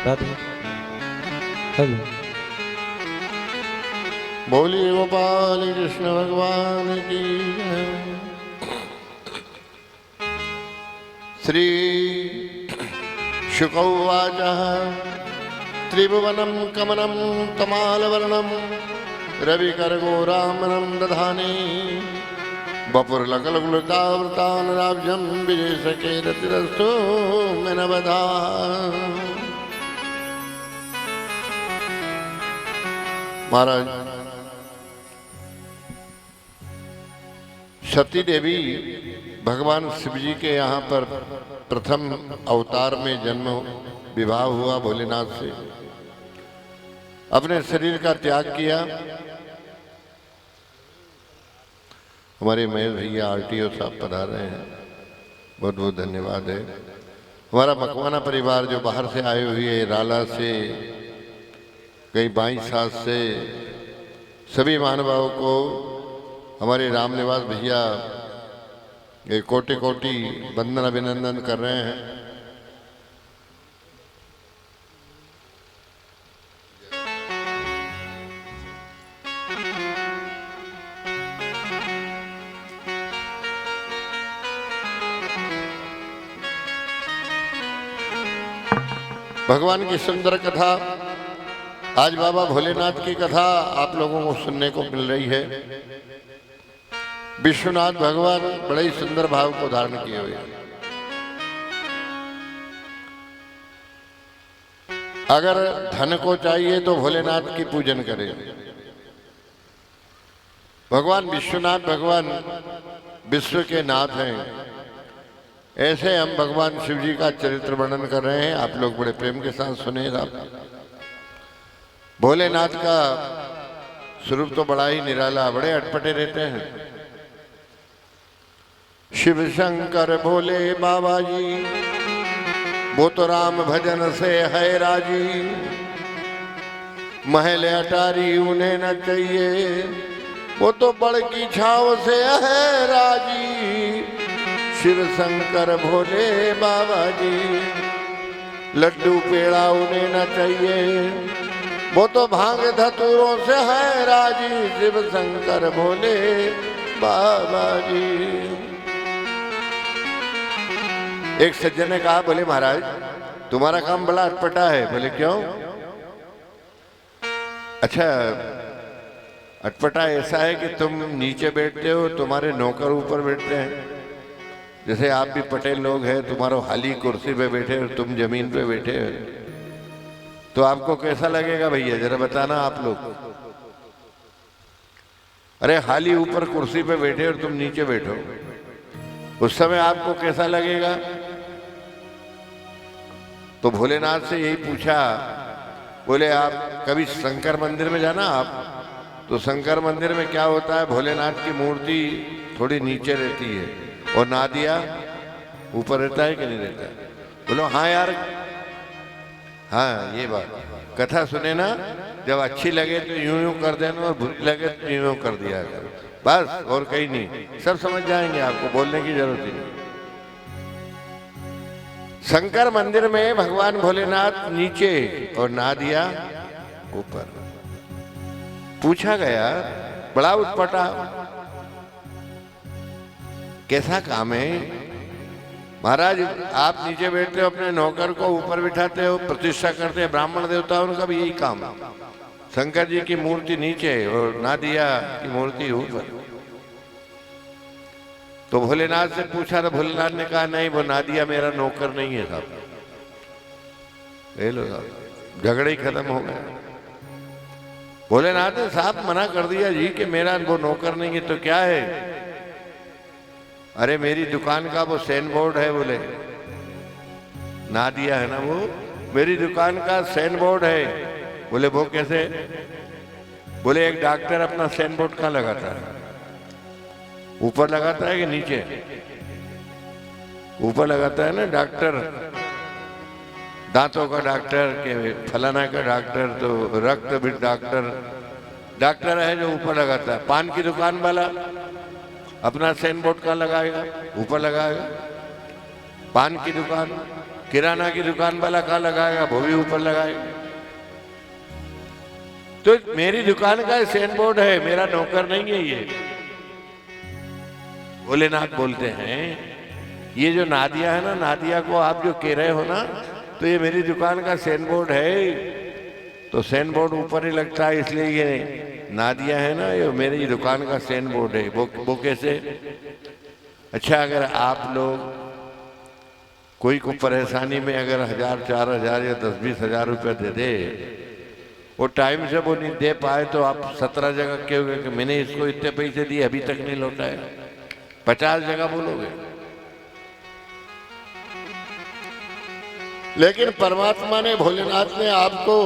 Radhe. Hello. बोलिए गोपाल कृष्ण भगवान की जय। श्री शुक उवाच त्रिभुवनं कमलं तमालवर्णं रविकरघोरामनं दधाने वपुर्लकलकुलतावृतानुराब्जं विजयसखेरतिरस्तु मेनवधा। महाराज, सती देवी भगवान शिव जी के यहाँ पर प्रथम अवतार में जन्म विवाह हुआ भोलेनाथ से। अपने शरीर का त्याग किया। हमारे महेश भैया आरटीओ साहब पधार रहे हैं, बहुत बहुत धन्यवाद है। हमारा मकवाना परिवार जो बाहर से आए हुए है, राला से, कई बाई सास से, सभी महानुभावों को हमारे रामनिवास भैया ये कोटि कोटि वंदन अभिनंदन कर रहे हैं। भगवान की सुंदर कथा, आज बाबा भोलेनाथ की कथा आप लोगों को सुनने को मिल रही है। विश्वनाथ भगवान बड़े ही सुंदर भाव को धारण किए हुए हैं। अगर धन को चाहिए तो भोलेनाथ की पूजन करें। भगवान विश्वनाथ भगवान विश्व के नाथ हैं। ऐसे हम भगवान शिव जी का चरित्र वर्णन कर रहे हैं, आप लोग बड़े प्रेम के साथ सुनेगा। भोलेनाथ का स्वरूप तो बड़ा ही निराला, बड़े अटपटे रहते हैं। शिव शंकर भोले बाबा जी, वो तो राम भजन से है राजी। महल अटारी उन्हें न चाहिए, वो तो बड़ की छाव से है राजी। शिव शंकर भोले बाबा जी, लड्डू पेड़ा उन्हें न चाहिए, वो तो भांग धतूरों से है राजी। शिव शंकर भोले बाबा जी। एक सज्जन ने कहा, बोले महाराज तुम्हारा काम बड़ा अटपटा है। बोले क्यों? अच्छा, अटपटा ऐसा है कि तुम नीचे बैठते हो, तुम्हारे नौकर ऊपर बैठते हैं। जैसे आप भी पटेल लोग हैं, तुम्हारा हाली कुर्सी पे बैठे हो, तुम जमीन पे बैठे हो, तो आपको कैसा लगेगा भैया, जरा बताना आप लोग। अरे हाली ऊपर कुर्सी पे बैठे और तुम नीचे बैठो, उस समय आपको कैसा लगेगा? तो भोलेनाथ से यही पूछा। बोले आप कभी शंकर मंदिर में जाना आप, तो शंकर मंदिर में क्या होता है, भोलेनाथ की मूर्ति थोड़ी नीचे रहती है और नादिया ऊपर रहता है कि नहीं रहता है? बोलो हाँ यार, हाँ ये बात। कथा सुने ना, जब अच्छी लगे तो यूं यूं कर देना और बुरी लगे तो यूं यूं कर दिया करो, बस और कहीं नहीं। सब समझ जाएंगे, आपको बोलने की जरूरत ही नहीं। शंकर मंदिर में भगवान भोलेनाथ नीचे और नादिया ऊपर। पूछा गया, बड़ा उत्पटा, कैसा काम है महाराज? आप नीचे बैठते हो, अपने नौकर को ऊपर बिठाते हो, प्रतिष्ठा करते हैं, ब्राह्मण देवता उनका भी यही काम है। शंकर जी की मूर्ति नीचे और नादिया की मूर्ति ऊपर। तो भोलेनाथ से पूछा, तो भोलेनाथ ने कहा नहीं, वो नादिया मेरा नौकर नहीं है साहब। ले लो साहब, झगड़े ही खत्म हो गए। भोलेनाथ ने साहब मना कर दिया जी कि मेरा वो नौकर नहीं है। तो क्या है? अरे मेरी दुकान का वो सैन बोर्ड है। बोले नादिया है ना वो, मेरी दुकान का सैन बोर्ड है। बोले वो कैसे? बोले एक डॉक्टर अपना सैन बोर्ड कहाँ लगाता है? ऊपर लगाता है कि नीचे? ऊपर लगाता है ना डॉक्टर, दांतों का डॉक्टर के फलाना का डॉक्टर, तो रक्त भी डॉक्टर है जो ऊपर लगाता है। पान की दुकान वाला अपना साइन बोर्ड कहाँ लगाएगा? ऊपर लगाएगा। पान की दुकान किराना की दुकान वाला कहाँ लगाएगा, वो भी ऊपर लगाएगा। तो मेरी दुकान का साइन बोर्ड है, मेरा नौकर नहीं है ये। भोलेनाथ बोलते हैं ये जो नादिया है ना, नादिया को आप जो कह रहे हो ना, तो ये मेरी दुकान का साइन बोर्ड है। तो साइन बोर्ड ऊपर ही लगता है, इसलिए ये नादिया है ना, ये मेरी दुकान का साइन बोर्ड है। वो कैसे? अच्छा, अगर आप लोग कोई को परेशानी में अगर 1000, 4000 या 10-20 हजार रुपया दे दे, वो टाइम से वो नहीं दे पाए, तो आप 17 जगह कहोगे कि मैंने इसको इतने पैसे दिए अभी तक नहीं लौटाया। 50 जगह बोलोगे। लेकिन परमात्मा ने, भोलेनाथ ने आपको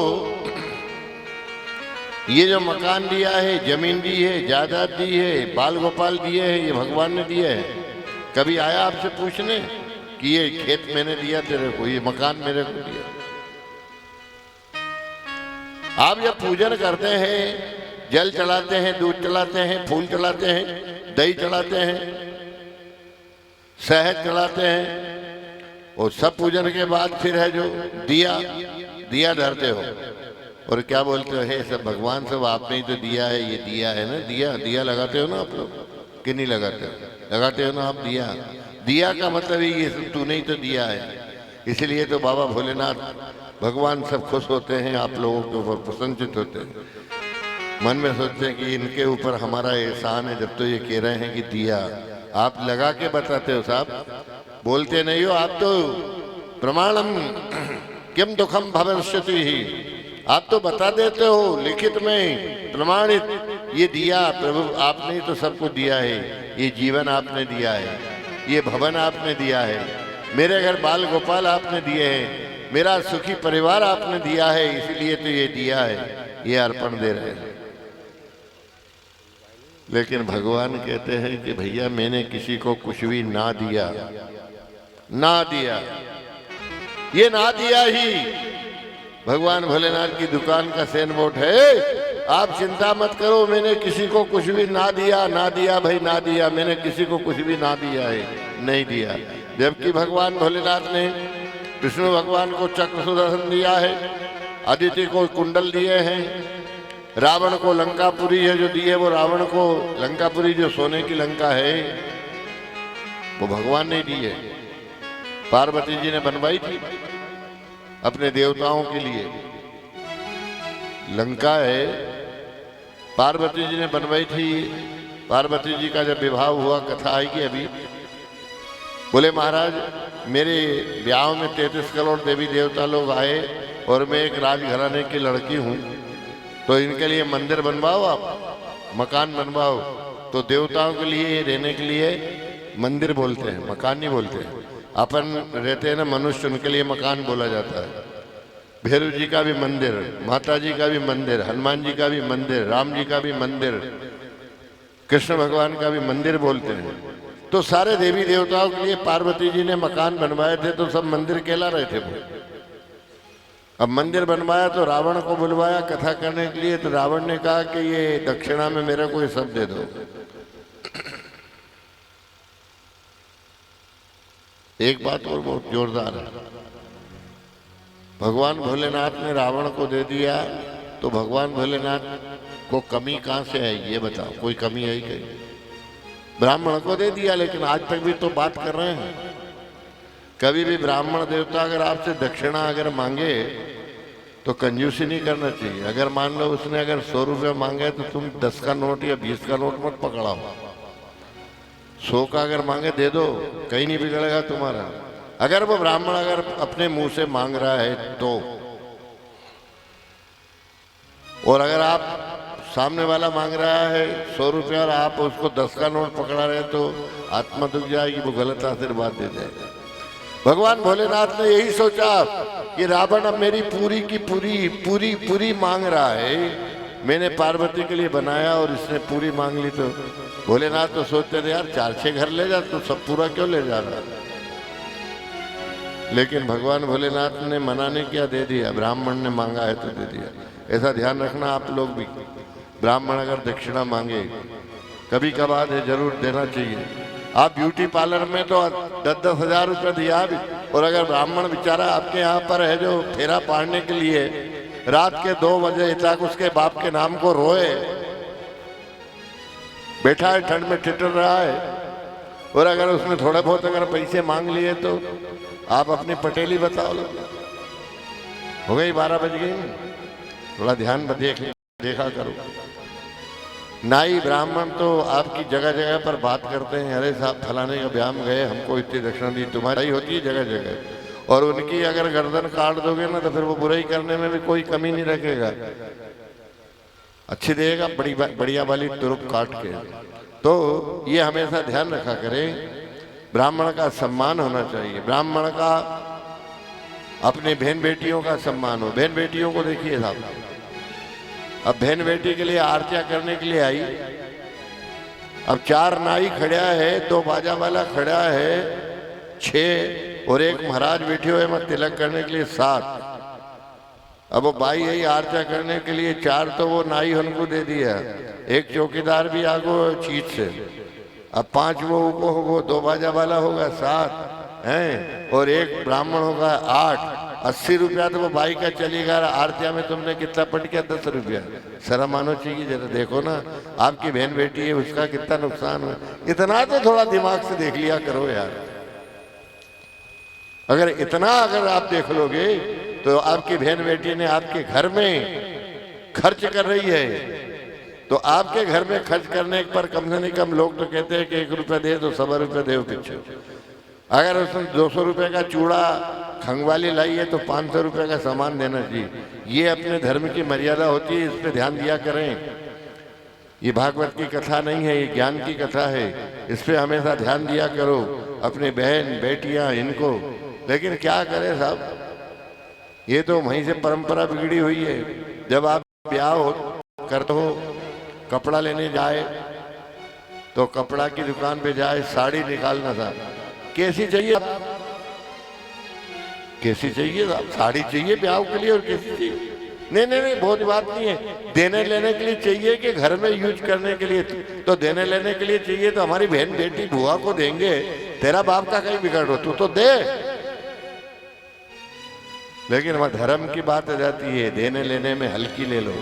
ये जो मकान दिया है, जमीन दी है, जायदाद दी है, बाल गोपाल दिए हैं, ये भगवान ने दिए हैं। कभी आया आपसे पूछने कि ये खेत मैंने दिया तेरे को, ये मकान मेरे को दिया? आप जब पूजन करते हैं, जल चढ़ाते हैं, दूध चढ़ाते हैं, फूल चढ़ाते हैं, दही चढ़ाते हैं, शहद चढ़ाते हैं, और सब पूजन के बाद फिर है जो दिया धरते हो और क्या बोलते हो, हे सब भगवान, सब आपने ही तो दिया है, ये दिया है ना, दिया लगाते हो ना आप लोग कि नहीं लगाते हो? लगाते हो ना आप दिया का मतलब ये सब तूने ही तो दिया है। इसलिए तो बाबा भोलेनाथ भगवान सब खुश होते हैं, आप लोगों के ऊपर प्रसन्नचित होते हैं, मन में सोचते हैं कि इनके ऊपर हमारा एहसान है। जब तो ये कह रहे हैं कि दिया, आप लगा के बताते हो साहब, बोलते नहीं हो आप तो। प्रमाणम किम दुखम भविष्यति ही, आप तो बता देते हो लिखित में, प्रमाणित, ये दिया प्रभु आपने ही तो सबको दिया है, ये जीवन आपने दिया है, ये भवन आपने दिया है, मेरे घर बाल गोपाल आपने दिए हैं, मेरा सुखी परिवार आपने दिया है, इसलिए तो ये दिया है, ये अर्पण दे रहे हैं। लेकिन भगवान कहते हैं कि भैया मैंने किसी को कुछ भी ना दिया, ये ना दिया ही भगवान भोलेनाथ की दुकान का साइन बोर्ड है। आप चिंता मत करो, मैंने किसी को कुछ भी ना दिया भाई, ना दिया, मैंने किसी को कुछ भी ना दिया है, नहीं दिया। जबकि भगवान भोलेनाथ ने विष्णु भगवान को चक्र सुदर्शन दिया है, अदिति को कुंडल दिए हैं, रावण को लंकापुरी है जो दिए, वो रावण को लंकापुरी जो सोने की लंका है वो भगवान ने दी है। पार्वती जी ने बनवाई थी अपने देवताओं के लिए, लंका है पार्वती जी ने बनवाई थी। पार्वती जी का जब विवाह हुआ, कथा आएगी अभी, बोले महाराज मेरे ब्याह में 33 करोड़ देवी देवता लोग आए और मैं एक राजघराने की लड़की हूँ, तो इनके लिए मंदिर बनवाओ, आप मकान बनवाओ। तो देवताओं के लिए रहने के लिए मंदिर बोलते हैं, मकान नहीं बोलते हैं। अपन रहते हैं ना मनुष्य, उनके लिए मकान बोला जाता है। भैरव जी का भी मंदिर, माता जी का भी मंदिर, हनुमान जी का भी मंदिर, राम जी का भी मंदिर, कृष्ण भगवान का भी मंदिर बोलते हैं। तो सारे देवी देवताओं के लिए पार्वती जी ने मकान बनवाए थे, तो सब मंदिर कहला रहे थे वो। अब मंदिर बनवाया तो रावण को बुलवाया कथा करने के लिए, तो रावण ने कहा कि ये दक्षिणा में मेरे को ये सब दे दो। एक बात और बहुत जोरदार है, भगवान भोलेनाथ ने रावण को दे दिया, तो भगवान भोलेनाथ को कमी कहाँ से है ये बताओ, कोई कमी है कहीं? ब्राह्मण को दे दिया, लेकिन आज तक भी तो बात कर रहे हैं। कभी भी ब्राह्मण देवता अगर आपसे दक्षिणा अगर मांगे तो कंजूसी नहीं करना चाहिए। अगर मान लो उसने अगर 100 रुपये मांगे तो तुम 10 का नोट या 20 का नोट मत पकड़ाओ, 100 का अगर मांगे दे दो, कहीं नहीं बिगड़ेगा तुम्हारा। अगर वो ब्राह्मण अगर अपने मुंह से मांग रहा है तो, और अगर आप सामने वाला मांग रहा है 100 रुपया और आप उसको 10 का नोट पकड़ा रहे तो आत्मा दुख जाएगी, वो गलत आशीर्वाद दे जाएगा। भगवान भोलेनाथ ने यही सोचा कि रावण अब मेरी पूरी की पूरी मांग रहा है, मैंने पार्वती के लिए बनाया और इसने पूरी मांग ली। तो भोलेनाथ तो सोचते थे यार 4-6 घर ले जा, तो सब पूरा क्यों ले जा रहा। लेकिन भगवान भोलेनाथ ने मना नहीं किया, दे दिया। ब्राह्मण ने मांगा है तो दे दिया। ऐसा ध्यान रखना आप लोग भी, ब्राह्मण अगर दक्षिणा मांगे कभी कभार जरूर देना चाहिए। आप ब्यूटी पार्लर में तो 10-10 हजार रुपये दिया भी और अगर ब्राह्मण बेचारा आपके यहाँ पर है जो फेरा पाड़ने के लिए रात के 2 बजे तक उसके बाप के नाम को रोए, बैठा है ठंड में ठिठुर रहा है, और अगर उसने थोड़े बहुत अगर पैसे मांग लिए तो आप अपनी पटेली बताओ। हो गई 12 बज गई, थोड़ा ध्यान देखा करो। नाई ब्राह्मण तो आपकी जगह जगह पर बात करते हैं, अरे साहब फलाने का ब्याह में गए, हमको इतनी दक्षिणा दी, तुम्हारी होती है जगह जगह, और उनकी अगर गर्दन काट दोगे ना तो फिर वो बुराई करने में भी कोई कमी नहीं रखेगा, अच्छी देगा बढ़िया वाली तुरुप काट के। तो ये हमेशा ध्यान रखा करें, ब्राह्मण का सम्मान होना चाहिए, ब्राह्मण का अपने बहन बेटियों का सम्मान हो। बहन बेटियों को देखिए साहब, अब बहन बेटी के लिए आरतियां करने के लिए आई, अब 4 नाई खड़ा है, 2 बाजा वाला खड़ा है 6, और एक महाराज बैठे हुए मैं तिलक करने के लिए 7। अब वो भाई यही आरतियां करने के लिए 4 तो वो नाई उनको दे दिया, एक चौकीदार भी आगो चीज से, अब 5 वो होगा, 2 बाजा वाला होगा 7 हैं, और एक ब्राह्मण होगा 8। 80 रुपया तो वो भाई का चलेगा, आरतिया में तुमने कितना पट किया 10 रुपया, शर्म आना चाहिए जरा। देखो ना आपकी बहन बेटी है, उसका कितना नुकसान है, इतना तो थोड़ा दिमाग से देख लिया करो यार। अगर इतना अगर आप देख लोगे तो आपकी बहन बेटी ने आपके घर में खर्च कर रही है, तो आपके घर में खर्च करने पर कम से कम लोग तो कहते हैं कि 1 रुपया दे तो 1.25 रुपया दे पीछे। अगर उसने 200 रुपये का चूड़ा खंगवाली लाई है तो 500 रुपये का सामान देना चाहिए। ये अपने धर्म की मर्यादा होती है, इस पे ध्यान दिया करें। ये भागवत की कथा नहीं है, ये ज्ञान की कथा है, इस पे हमेशा ध्यान दिया करो अपने बहन बेटियां इनको। लेकिन क्या करें साहब, ये तो वहीं से परंपरा बिगड़ी हुई है। जब आप ब्याह हो करते हो, कपड़ा लेने जाए तो कपड़ा की दुकान पे जाए, साड़ी निकालना था, कैसी चाहिए कैसी चाहिए साहब, साड़ी चाहिए ब्याह के लिए और कैसी चाहिए? नहीं, बहुत बात नहीं है, देने लेने के लिए चाहिए कि घर में यूज करने के लिए? तो देने लेने के लिए चाहिए तो हमारी बहन बेटी बुआ को देंगे, तेरा बाप का कहीं बिगड़ हो, तू तो दे। लेकिन वह धर्म की बात आ जाती है, देने लेने में हल्की ले लो।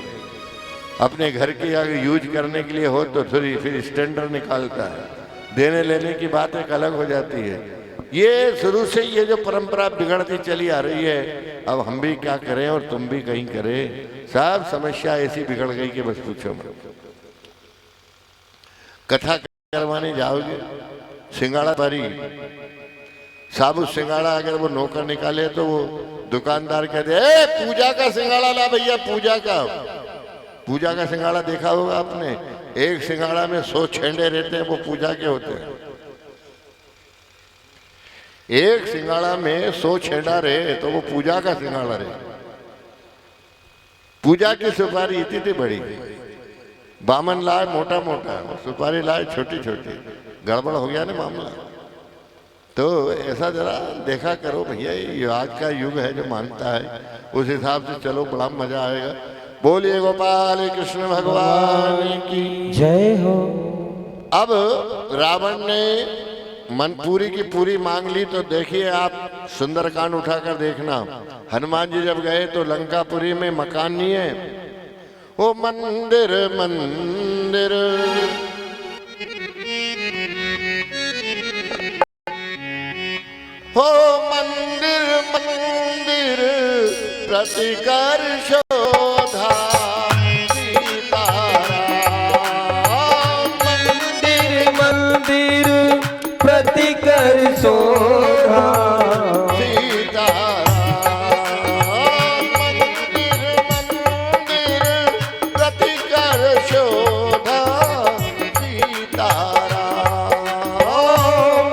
अपने घर की अगर यूज करने के लिए हो तो फिर स्टैंडर्ड निकालता है, देने लेने की बात एक अलग हो जाती है। ये शुरू से ये जो परंपरा बिगड़ती चली आ रही है, अब हम भी क्या करें और तुम भी कहीं करें, सब समस्या ऐसी बिगड़ गई कि बस पूछो मत। कथा करवाने जाओगे, सिंगाड़ा पारी साबुत सिंगाड़ा अगर वो नौकर निकाले तो वो दुकानदार कहते ए पूजा का सिंगाड़ा ला भैया, पूजा का सिंगाड़ा देखा होगा आपने, एक सिंगाड़ा में 100 छेंडे रहते हैं, वो पूजा के होते हैं। एक सिंगाड़ा में 100 छेंडा रहे तो वो पूजा का सिंगाड़ा रहे। पूजा की सुपारी इतनी बड़ी, बामन लाए मोटा मोटा, सुपारी लाए छोटी छोटी, गड़बड़ हो गया ना मामला। तो ऐसा जरा देखा करो भैया, ये आज का युग है जो मानता है उस हिसाब से चलो, बड़ा मजा आएगा। बोलिए गोपाल कृष्ण भगवान की जय हो। अब रावण ने मन पूरी की पूरी मांग ली, तो देखिए आप सुंदरकांड उठाकर देखना। हनुमान जी जब गए तो लंकापुरी में मकान नहीं है, ओ मंदिर मंदिर हो मंदिर मंदिर प्रतिकर शोधा मंदिर मंदिर प्रतिकर शोधा सीताराम, मंदिर मंदिर प्रतिकर शोधा सीताराम,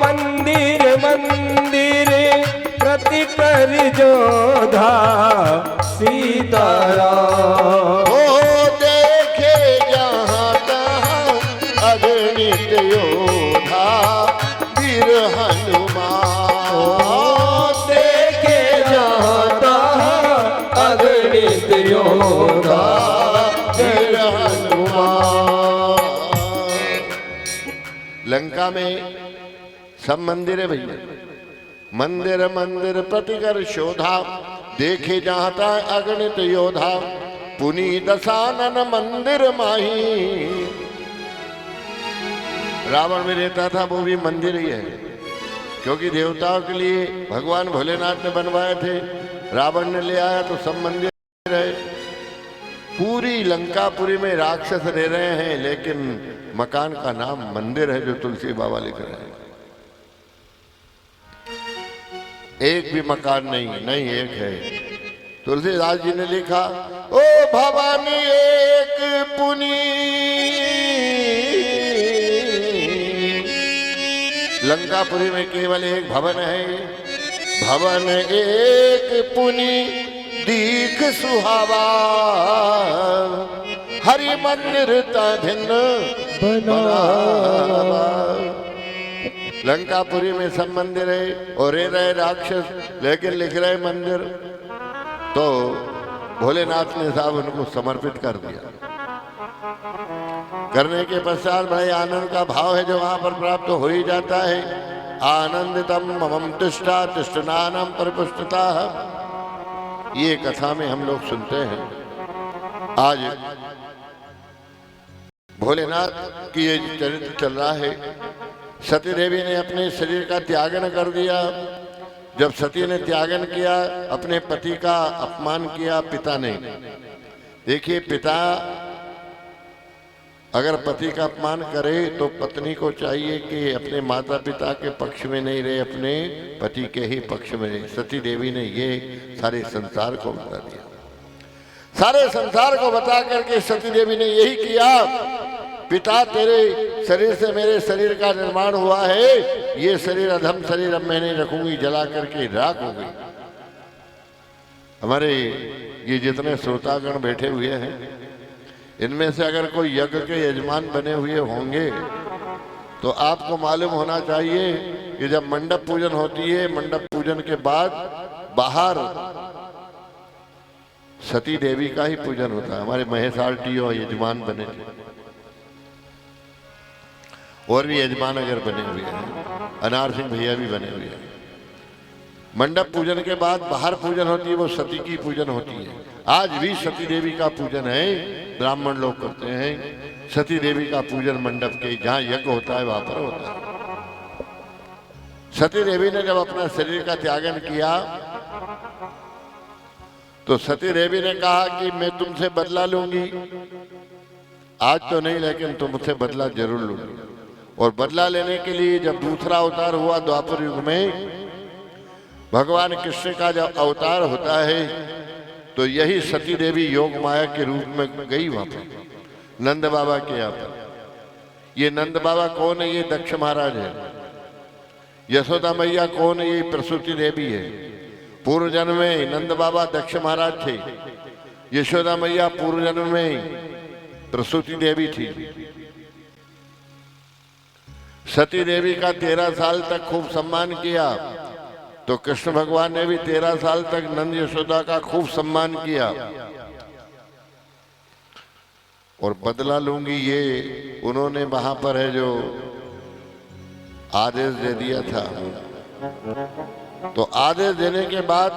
मंदिर मंदिर प्रतिकर जोधा सीताराम। ओ देखे जहाँ तहाँ अगणित योधा वीर हनुमान, देखे जहाँ तहाँ अगणित योधा वीर हनुमान। लंका में सब मंदिर है भैया, मंदिर मंदिर प्रतिकर शोधा, देखे जाता अगणित योधा, पुनि दशानन मंदिर माही। रावण में रहता था वो भी मंदिर ही है, क्योंकि देवताओं के लिए भगवान भोलेनाथ ने बनवाए थे, रावण ने ले आया तो सब मंदिर है। पूरी लंकापुरी में राक्षस रह रहे हैं, लेकिन मकान का नाम मंदिर है, जो तुलसी बाबा लिख रहे हैं। एक भी मकान नहीं, एक है। तुलसीदास जी ने लिखा, ओ भवानी एक पुनी, लंकापुरी में केवल एक भवन है, भवन एक पुनी दीख सुहावा, हरि मंदिर ता भिन्न बनावा। लंकापुरी में सब मंदिर है और रहे राक्षस, लेकिन लिख रहे मंदिर। तो भोलेनाथ ने साहब उनको समर्पित कर दिया। करने के पश्चात बड़े आनंद का भाव है जो वहां पर प्राप्त हो ही जाता है। आनंदितम ममम तिष्ठा तिष्ठनानम परिपुष्टता, ये कथा में हम लोग सुनते हैं। आज भोलेनाथ की ये चरित्र चल रहा है। सती देवी ने अपने शरीर का त्यागन कर दिया। जब सती ने त्यागन किया, अपने पति का अपमान किया पिता ने। देखिए, पिता अगर पति का अपमान करे तो पत्नी को चाहिए कि अपने माता पिता के पक्ष में नहीं रहे, अपने पति के ही पक्ष में रहे। सती देवी ने ये सारे संसार को बता दिया। सारे संसार को बता करके सती देवी ने यही किया, पिता तेरे शरीर से मेरे शरीर का निर्माण हुआ है, ये शरीर अधम शरीर अब मैं नहीं रखूंगी, जला करके राख हो गई। हमारे ये जितने श्रोतागण बैठे हुए हैं, इनमें से अगर कोई यज्ञ के यजमान बने हुए होंगे तो आपको मालूम होना चाहिए कि जब मंडप पूजन होती है, मंडप पूजन के बाद बाहर सती देवी का ही पूजन होता है। हमारे महेश आरटीओ यजमान बने थे, और भी यजमान अगर बने हुए हैं, अनार सिंह भैया भी बने हुए हैं। मंडप पूजन के बाद बाहर पूजन होती है, वो सती की पूजन होती है। आज भी सती देवी का पूजन है, ब्राह्मण लोग करते हैं। सती देवी का पूजन मंडप के जहाँ यज्ञ होता है वहां पर होता है। सती देवी ने जब अपना शरीर का त्यागन किया तो सती देवी ने कहा कि मैं तुमसे बदला लूंगी, आज तो नहीं लेकिन तुमसे बदला जरूर लूंगी। और बदला लेने के लिए जब दूसरा अवतार हुआ द्वापर युग में, भगवान कृष्ण का जब अवतार होता है तो यही सती देवी योग माया के रूप में गई वहां पर नंद बाबा के यहाँ पर। ये नंद बाबा कौन है? ये दक्ष महाराज है। यशोदा मैया कौन है? ये प्रसूति देवी है। पूर्व जन्म में नंद बाबा दक्ष महाराज थे, यशोदा मैया पूर्व जन्म में प्रसूति देवी थी। सती देवी का 13 साल तक खूब सम्मान किया, तो कृष्ण भगवान ने भी 13 साल तक नंद यशोदा का खूब सम्मान किया। और बदला लूंगी ये उन्होंने वहां पर है जो आदेश दे दिया था। तो आदेश देने के बाद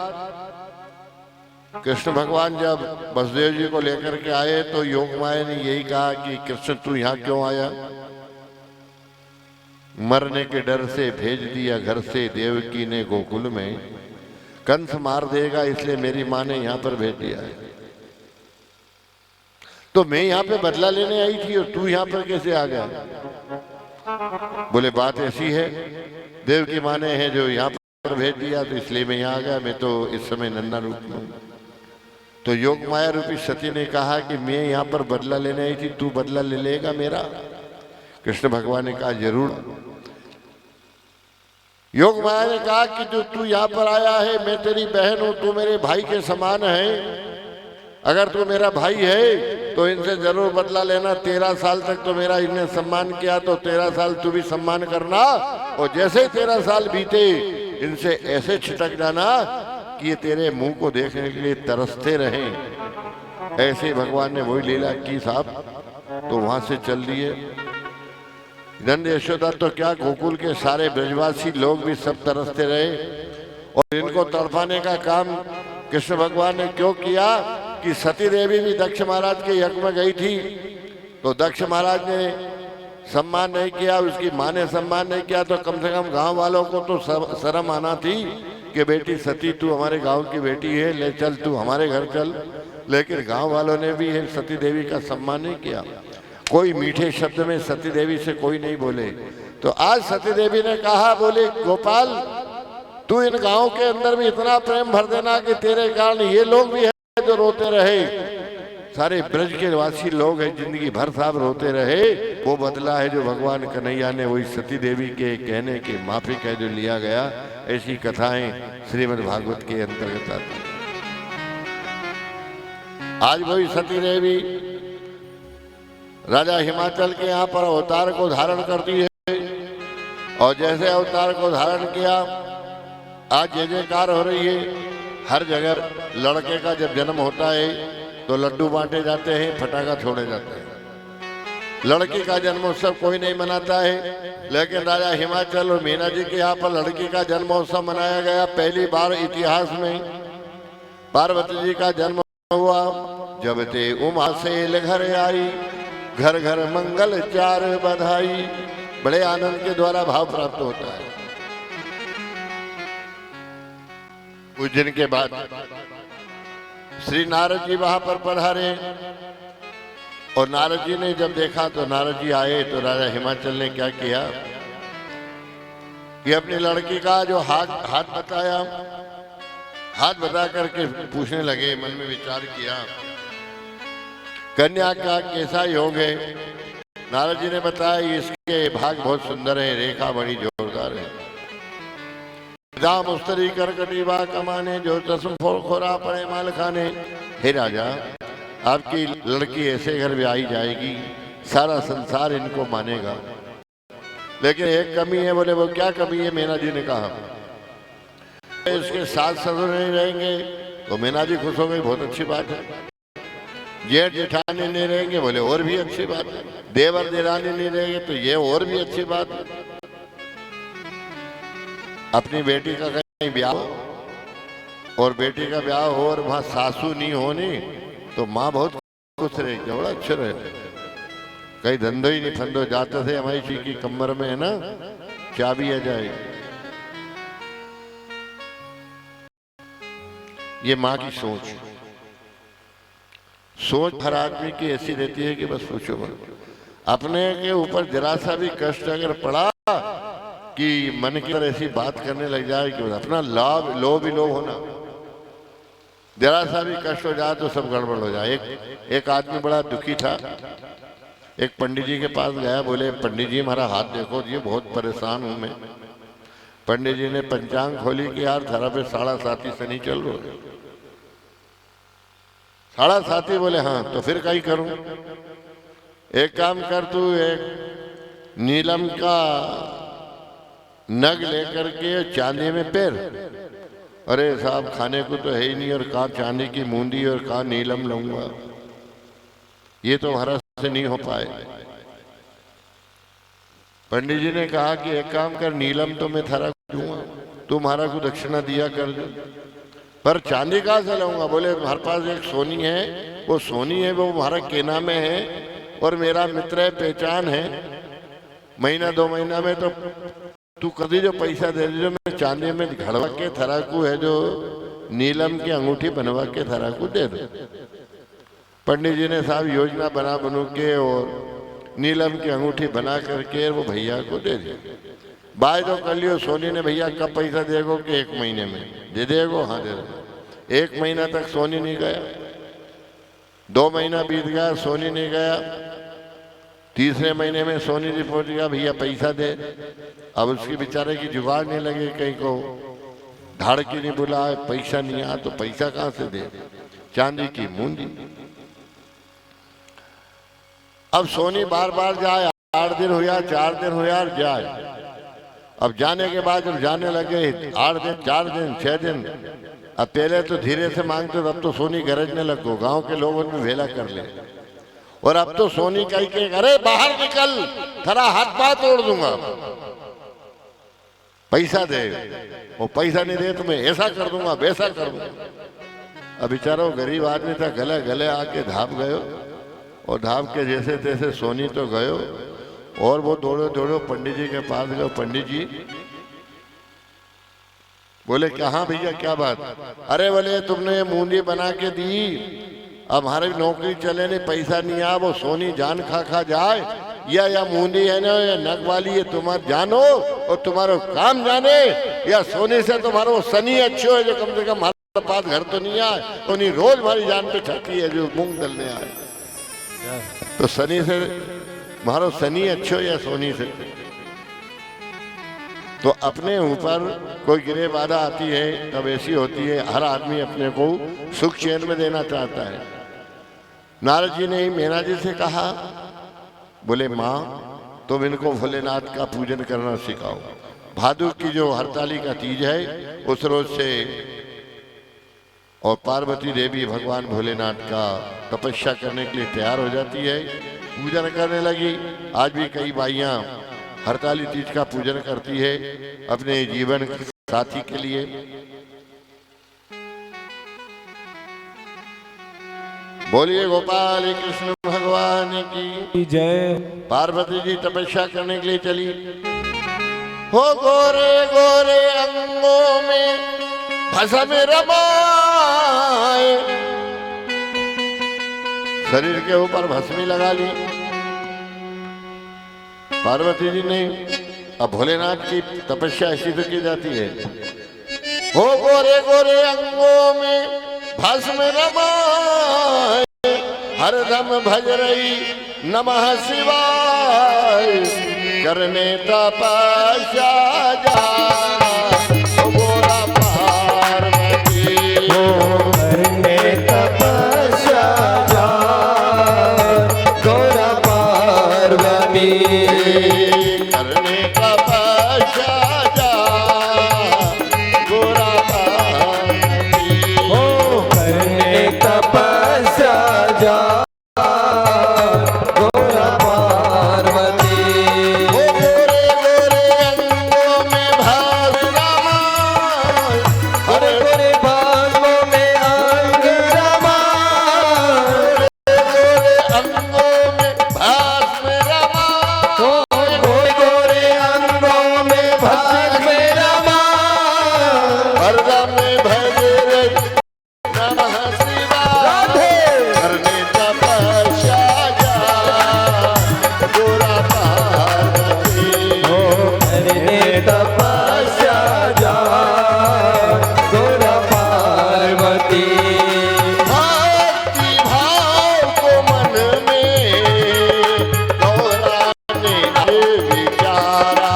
कृष्ण भगवान जब वसुदेव जी को लेकर के आए तो योग माया ने यही कहा कि कृष्ण तू यहाँ क्यों आया? मरने के डर से भेज दिया घर से देवकी ने गोकुल में, कंस मार देगा इसलिए मेरी माँ ने यहाँ पर भेज दिया है। तो मैं यहाँ पे बदला लेने आई थी और तू यहाँ पर कैसे आ गया? बोले बात ऐसी है, देवकी माँ ने है जो यहाँ पर भेज दिया तो इसलिए मैं यहाँ आ गया, मैं तो इस समय नन्ना रूप में। तो योग माया रूपी सती ने कहा कि मैं यहाँ पर बदला लेने आई थी, तू बदला ले लेगा मेरा? कृष्ण भगवान ने कहा जरूर। योग माया ने कहा कि जो तू यहाँ पर आया है, मैं तेरी बहन हूं, तू मेरे भाई के समान है। अगर तू मेरा भाई है तो इनसे जरूर बदला लेना। 13 साल तक तो मेरा इन्हें सम्मान किया, तो 13 साल तू भी सम्मान करना। और जैसे ही 13 साल बीते इनसे ऐसे छिटक जाना कि ये तेरे मुंह को देखने के लिए तरसते रहें। ऐसे भगवान ने वही लीला की साहब। तो वहां से चल दिए। नंद यशोदा तो क्या, गोकुल के सारे ब्रजवासी लोग भी सब तरसते रहे। और इनको तड़पाने का काम कृष्ण भगवान ने क्यों किया कि सती देवी भी दक्ष महाराज के यज्ञ में गई थी, तो दक्ष महाराज ने सम्मान नहीं किया, उसकी माँ ने सम्मान नहीं किया, तो कम से कम गांव वालों को तो शर्म आना थी कि बेटी सती तू हमारे गांव की बेटी है, ले चल तू हमारे घर चल। लेकिन गांव वालों ने भी सती देवी का सम्मान नहीं किया, कोई मीठे शब्द में सती देवी से कोई नहीं बोले। तो आज सती देवी ने कहा, बोले गोपाल तू इन गांव के अंदर भी इतना प्रेम भर देना कि तेरे कारण ये लोग भी है जो रोते रहे, सारे ब्रज के वासी लोग हैं जिंदगी भर साहब रोते रहे। वो बदला है जो भगवान कन्हैया ने वही सती देवी के कहने के माफिक है जो लिया गया। ऐसी कथाएं श्रीमद् भागवत के अंतर्गत आती। आज वही सती देवी राजा हिमाचल के यहाँ पर अवतार को धारण करती है, और जैसे अवतार को धारण किया आज जय जयकार हो रही है। हर जगह लड़के का जब जन्म होता है तो लड्डू बांटे जाते हैं, पटाखा छोड़े जाते हैं। लड़की का जन्मोत्सव कोई नहीं मनाता है, लेकिन राजा हिमाचल और मीना जी के यहाँ पर लड़की का जन्मोत्सव मनाया गया। पहली बार इतिहास में पार्वती जी का जन्म हुआ। जब ते उमा सेल घर आई, घर घर मंगल चार बधाई। बड़े आनंद के द्वारा भाव प्राप्त होता है। कुछ दिन के बाद श्री नारद जी वहां पर पधारे, और नारद जी ने जब देखा तो नारद जी आए तो राजा हिमाचल ने क्या किया कि अपनी लड़की का जो हाथ बताया, हाथ बता करके पूछने लगे, मन में विचार किया कन्या का कैसा योग है। नारद जी ने बताया इसके भाग बहुत सुंदर है, रेखा बड़ी जोरदार है। दाम उस्तरी करकटी बा कमाने, जो चश्म खोरा पड़े माल खाने। हे राजा आपकी लड़की ऐसे घर में आई जाएगी, सारा संसार इनको मानेगा, लेकिन एक कमी है। बोले वो क्या कमी है? मीना जी ने कहा इसके सास ससुर नहीं रहेंगे। तो मीना जी खुश हो गई, बहुत अच्छी बात है। जेठ जेठानी नहीं रहेंगे, बोले और भी अच्छी बात है। देवर देरानी नहीं रहेंगे, तो ये और भी अच्छी बात है। अपनी बेटी का कहीं ब्याह हो और बेटी का ब्याह हो और वहां सासू नहीं होनी, तो माँ बहुत खुश रहेगी, बड़ा अच्छा रहे। कहीं धंधो ही नहीं फंदो जाते थे हमारी ची की कमर में है ना, चाबी आ जाएगी। ये माँ की सोच हर आदमी की ऐसी रहती है कि बस पूछो मत। अपने के ऊपर जरा सा भी कष्ट अगर पड़ा कि मन की तरह ऐसी बात करने लग जाए कि अपना लोभ ही लोभ होना, जरा सा भी कष्ट हो जाए तो सब गड़बड़ हो जाए। एक आदमी बड़ा दुखी था, एक पंडित जी के पास गया। बोले पंडित जी हमारा हाथ देखो जी, बहुत परेशान हूं मैं। पंडित जी ने पंचांग खोली कि यार थारा पे 7.5 शनि चल रहा है। 7.5? बोले हाँ। तो फिर कहीं करूं? एक काम कर, तू एक नीलम का नग लेकर के चांदी में पैर। अरे साहब खाने को तो है ही नहीं, और कहाँ चांदी की मूंदी और कहाँ नीलम लूंगा, ये तो हमारा से नहीं हो पाए। पंडित जी ने कहा कि एक काम कर, नीलम तो मैं थारा को दूंगा, तुम्हारा को दक्षिणा दिया कर दो, पर चांदी कहाँ से लाऊंगा? बोले हमारे पास एक सोनी है, वो सोनी है वो हमारा केना में है, और मेरा मित्र है, पहचान है। महीना 2 महीना में तो तू कभी जो पैसा दे दे, मैं चांदी में घड़वा के थराकू है जो नीलम की अंगूठी बनवा के थराकू दे दो। पंडित जी ने साहब योजना बनू के और नीलम की अंगूठी बना करके वो भैया को दे दी। बाय तो कर लियो। सोनी ने भैया कब पैसा देगो? कि 1 महीने में दे देगो? हाँ दे दो। 1 महीना तक सोनी नहीं गया, 2 महीना बीत गया, सोनी नहीं गया। तीसरे महीने में सोनी जी पहुंच गया, भैया पैसा दे। अब उसकी बेचारे की जुगाड़ नहीं लगे, कहीं को धाड़ की नहीं बुलाए, पैसा नहीं आया, तो पैसा कहां से दे? चांदी की मूंदी। अब सोनी बार बार जाए, 8 दिन हुआ, 4 दिन हुआ, जाए। अब जाने के बाद जब जाने लगे 8 दिन, 4 दिन, 6 दिन, अब पहले तो धीरे से मांगते, अब तो सोनी गरजने लगो, गांव के लोगों ने वेला कर ले। और अब तो सोनी कही के अरे बाहर निकल, तेरा हाथ पांव तोड़ दूंगा, पैसा दे। वो पैसा नहीं दे तो मैं ऐसा कर दूंगा वैसा कर दूंगा। अब बेचारा गरीब आदमी था, गले गले आके धाप गयो और धाप के जैसे तैसे सोनी तो गयो और वो दौड़ो दौड़ो पंडित जी के पास गए। पंडित जी बोले कहाँ भैया क्या बात? अरे बोले तुमने ये मूंदी बना के दी, अब हमारी नौकरी चले नहीं, पैसा नहीं आ, वो सोनी जान खा खा जाए या मूंदी है ना या नग वाली है तुम्हारा जानो और तुम्हारा काम जाने, या सोने से तुम्हारा वो सनी अच्छो है जो कम से कम हमारे पास घर तो नहीं आए, तो नहीं रोज हमारी जान पे छाती है जो मूंग दलने आए। तो सनी से मारो सनी अच्छो या सोनी से। तो अपने ऊपर कोई गिरे बाधा आती है तब ऐसी होती है, हर आदमी अपने को सुख चैन में देना चाहता है। नारद जी ने मीना जी से कहा, बोले माँ तुम इनको भोलेनाथ का पूजन करना सिखाओ। भादु की जो हरताली का तीज है उस रोज से और पार्वती देवी भगवान भोलेनाथ का तपस्या करने के लिए तैयार हो जाती है, पूजन करने लगी। आज भी कई बाइयां हरताली तीज का पूजन करती है अपने जीवन साथी के लिए। बोलिए गोपाल कृष्ण भगवान की जय। पार्वती जी तपस्या करने के लिए चली। हो गोरे गोरे अंगों में भस्म रमाए, शरीर के ऊपर भस्मी लगा ली पार्वती जी ने। अब भोलेनाथ की तपस्या ऐसी तो की जाती है। हो गोरे गोरे अंगों में भस्म रमाए, हरदम भज रही नमः शिवाय, करने तपस्या जाना गोरा पार्वती, करने तपस्या जान गोरा पार्वती, करने तपस्या जान गोरा पार्वती, ओ करने तपस्या जान गोरा पार्वती। हो गोरे गोरे अंगों में भाग रमाए, गोरे गोरे बालों में अंग रमाए, गोरे अंगों में भस्म रमाए, गोरे गोरे अंगों में भस्म रमाए। हरदम भज रही नमः शिवाय, करने तपस्या जान गोरा पार्वती, करने तपस्या जान गोरा पार्वती। भक्ति भाव को मन में गौरा ने विचारा,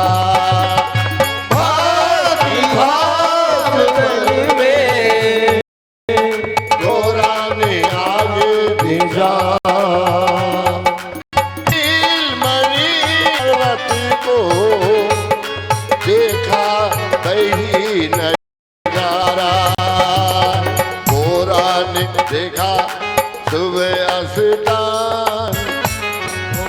भक्ति भाव मन में गौरा ने आगे भेजा, नीलमणि पर्वत को देखा कहीं नजारा, गौरा ने देखा सुबह स्नान,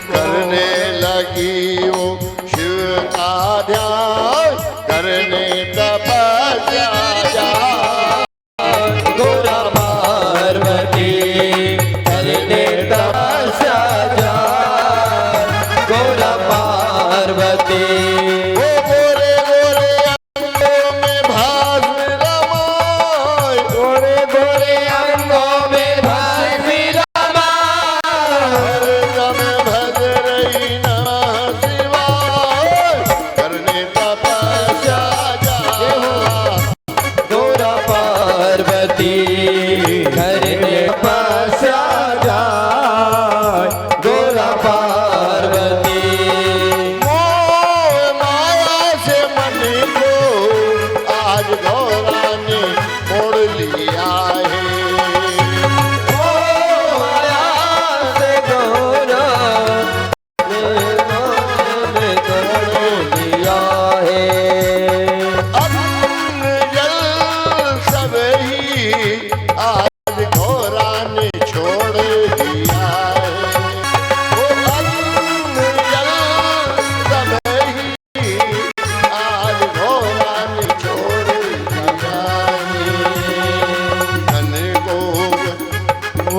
करने लगी वो शिव का ध्यान, करने तपस्या जान गोरा पार्वती, करने तपस्या जान गोरा पार्वती। वो गोरे गोरे अंगों में भस्म रमाए, गोरे गोरे अंगों में भस्मी रमाए, हरदम भज रही नमः शिवाय, करने तपस्या जान गोरा पार्वती, करने तपस्या जान गोरा पार्वती। मोह माया से मन को आज गौरा ने मोड़ लिया है, ओ माया से गौरा ने कर लिया है। अन्न जल सब ही आज गौरा ने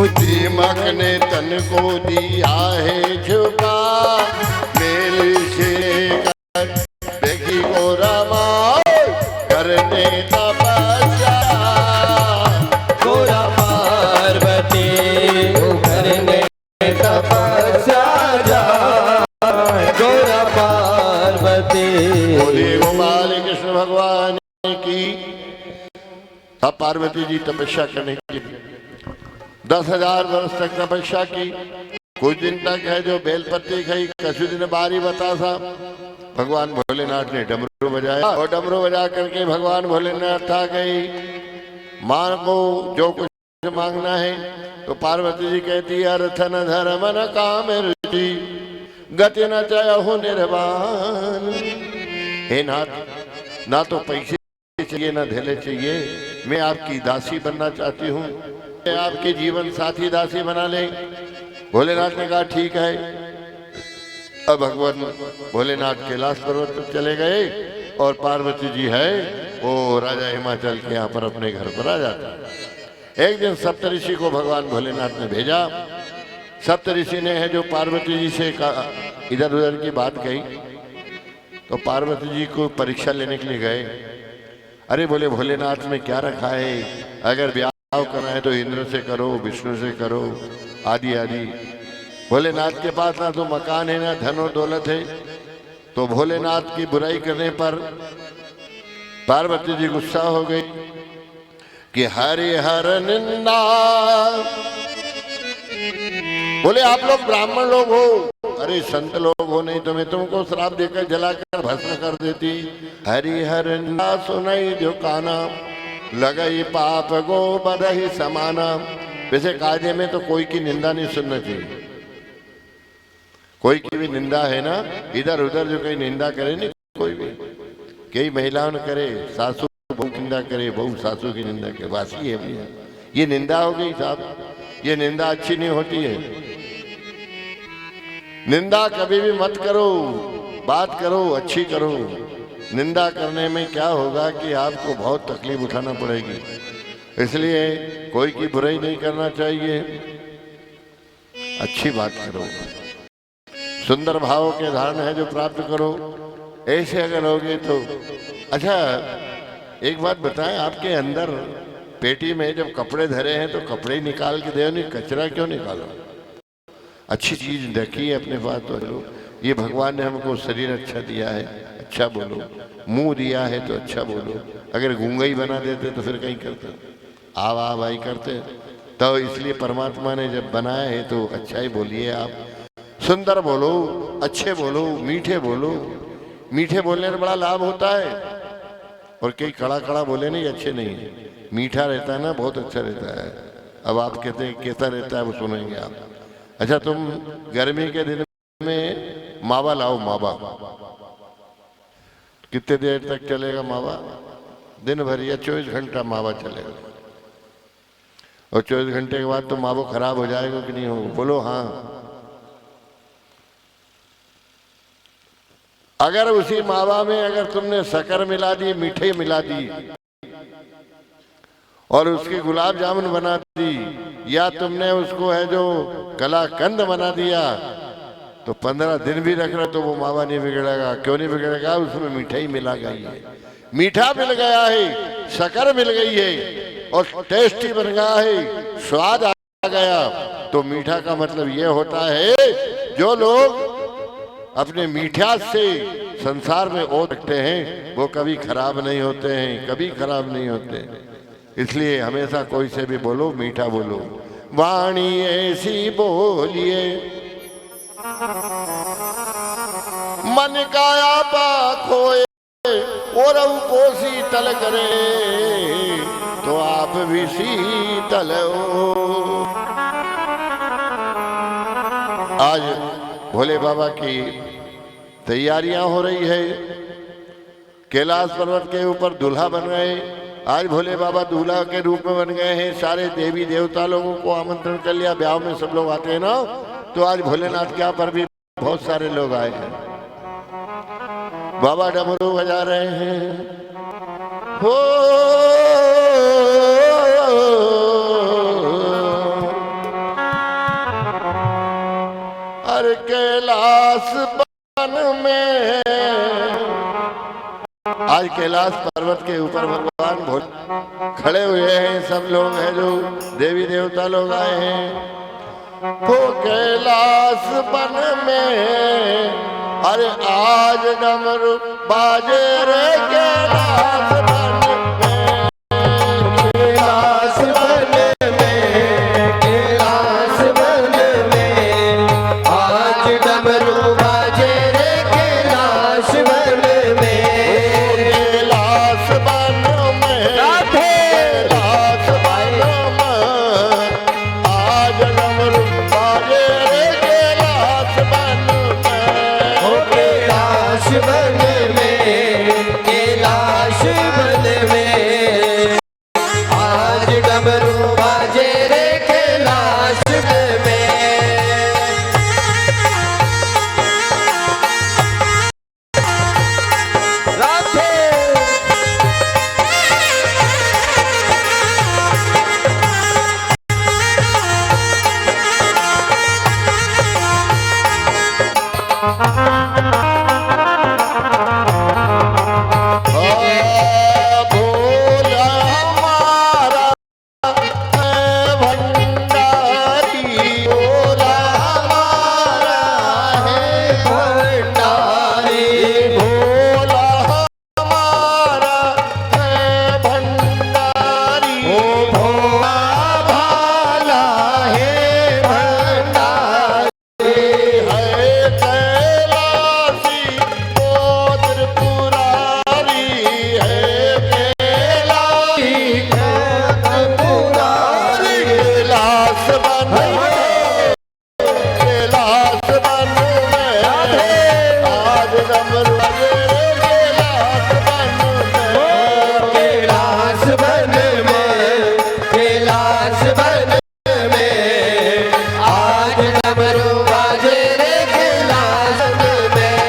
दीमक ने तन को दिया है छुपा, मेल से देखी को रमा करने तपस्या। गोरा पार्वती करने तपस्या जाए, गोरा पार्वती। बोले गोपाल कृष्ण भगवान की। तब पार्वती जी तपस्या करने की 10,000 वर्ष तक तपस्या की। कुछ दिन तक है जो बेलपत्ती खाई, कछु दिन बारी बतासा। भगवान भोलेनाथ ने डमरू बजाया और डमरू बजा करके भगवान भोलेनाथ आ गई। मां को जो कुछ मांगना है तो पार्वती जी कहती है अर्थन धर्म न काम रुचि गति न चाहो निर्वाण। हे नाथ, ना तो पैसे चाहिए ना धेले चाहिए, मैं आपकी दासी बनना चाहती हूँ, आपके जीवन साथी दासी बना ले। भोलेनाथ ने कहा ठीक है। अब भगवान भोलेनाथ कैलाश पर्वत पर चले गए और पार्वती जी है वो राजा हिमाचल के यहाँ पर अपने घर पर आ जाता। एक दिन सप्तऋषि को भगवान भोलेनाथ ने भेजा। सप्तऋषि ने है जो पार्वती जी से इधर उधर की बात कही तो पार्वती जी को परीक्षा लेने के लिए गए। अरे बोले भोलेनाथ में क्या रखा है, अगर ब्याह करना है तो इंद्र से करो, विष्णु से करो, आदि आदि। भोलेनाथ के पास ना तो मकान है ना धन और दौलत है। तो भोलेनाथ की बुराई करने पर पार्वती जी गुस्सा हो गई कि हरिहर निंदा। बोले आप लोग ब्राह्मण लोग हो, अरे संत लोग हो, नहीं तो मैं तुमको श्राप देकर जलाकर भस्म कर देती। हरिहर निंदा सुनाई जो काना लगई पाप गो बदही समाना। वैसे कायदे में तो कोई की निंदा नहीं सुनना चाहिए। कोई की भी निंदा है ना, इधर उधर जो कहीं निंदा करे नहीं, कोई भी कई महिलाओं ने करे, सासू बहू की निंदा करे, बहू सासू की निंदा करे, वासी है भैया, ये निंदा हो गई साहब। ये निंदा अच्छी नहीं होती है। निंदा कभी भी मत करो, बात करो अच्छी करो। निंदा करने में क्या होगा कि आपको बहुत तकलीफ उठाना पड़ेगी। इसलिए कोई की बुराई नहीं करना चाहिए, अच्छी बात करो, सुंदर भावों के धारण है जो प्राप्त करो। ऐसे अगर होगे तो अच्छा एक बात बताएं, आपके अंदर पेटी में जब कपड़े धरे हैं तो कपड़े निकाल के दे, नहीं कचरा क्यों निकालो? अच्छी चीज रखी है अपने पास तो लो। ये भगवान ने हमको शरीर अच्छा दिया है, अच्छा बोलो। मुंह दिया है तो अच्छा बोलो। अगर गूंगा ही बना देते तो फिर कहीं करते, आव आ भाई करते। तो इसलिए परमात्मा ने जब बनाया है तो अच्छा ही बोलिए। आप सुंदर बोलो, अच्छे बोलो, मीठे बोलो। मीठे बोलने में बड़ा लाभ होता है। और कई कड़ा कड़ा बोले नहीं, अच्छे नहीं है। मीठा रहता है ना, बहुत अच्छा रहता है। अब आप कहते हैं कैसा रहता है वो सुनेंगे आप। अच्छा तुम गर्मी के दिन में मावा लाओ, मावा कितने देर तक चलेगा मावा? दिन भर या 24 घंटा मावा चलेगा। और 24 घंटे के बाद तो मावा खराब हो जाएगा कि नहीं हो? बोलो हाँ। अगर उसी मावा में अगर तुमने शक्कर मिला दी, मीठे मिला दी और उसकी गुलाब जामुन बना दी, या तुमने उसको है जो कलाकंद बना दिया, तो 15 दिन भी रख रहे तो वो मावा नहीं बिगड़ेगा। क्यों नहीं बिगड़ेगा? उसमें मिठाई मिला गई है, मीठा मिल गया है, शक्कर मिल गई है और टेस्टी बन गया है, स्वाद आ गया। तो मीठा का मतलब ये होता है जो लोग अपने मीठा से संसार में ओ रखते हैं वो कभी खराब नहीं होते हैं, कभी खराब नहीं होते। इसलिए हमेशा कोई से भी बोलो मीठा बोलो। वाणी ऐसी बोलिए मन का आपा खोए और को शीतल करे तो आप भी शीतल हो। आज भोले बाबा की तैयारियां हो रही है। कैलाश पर्वत के ऊपर दूल्हा बन गए। आज भोले बाबा दूल्हा के रूप में बन गए हैं। सारे देवी देवता लोगों को आमंत्रण कर लिया। ब्याह में सब लोग आते हैं ना, तो आज भोलेनाथ के यहाँ पर भी बहुत सारे लोग आए हैं। बाबा डमरू बजा रहे हैं। हो अरे कैलाश वन में, आज कैलाश पर्वत के ऊपर भगवान भोले खड़े हुए हैं। सब लोग हैं जो देवी देवता लोग आए हैं। वो कैलाश वन में, अरे आज डमरू बाजे रे कैलाश वन में, कैलाश वन में, कैलाश वन में, आज डमरू बाजे रे कैलाश वन में, कैलाश वन में, कैलाश वन में, आज डमरू बाजे रे कैलाश वन में, ओ कैलाश वन में, कैलाश वन में, आज डमरू बाजे रे कैलाश वन में। राधे भोला हमारा है भंडारी, भोला हमारा है भंडारी, भोला हमारा है भंडारी, ओ भोला भाला है भंडारी, है कैलाशी ओ त्रिपुरारी, है कैलाशी पुरारी, कैलाश वन में, कैलाश वन में, आज डमरू बजे कैलाश वन में, कैलाश वन में, कैलाश वन में, आज डमरू बाजे रे कैलाश वन में।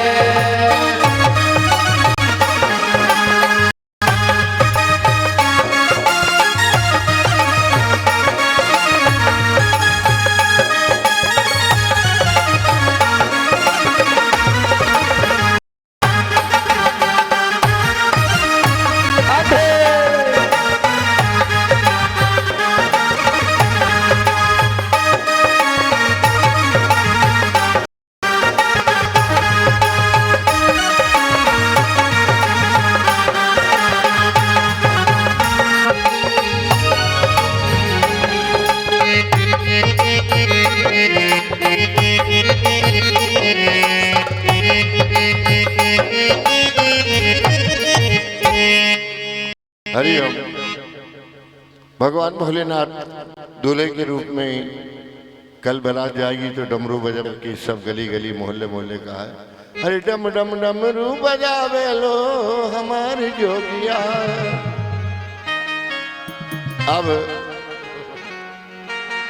हरिओम। भगवान भोलेनाथ दूल्हे के रूप में कल बारात जाएगी तो डमरू बजा के सब गली गली मोहल्ले मोहल्ले का है। अरे डम डम डमरू बजावे लो हमारे जोगिया। अब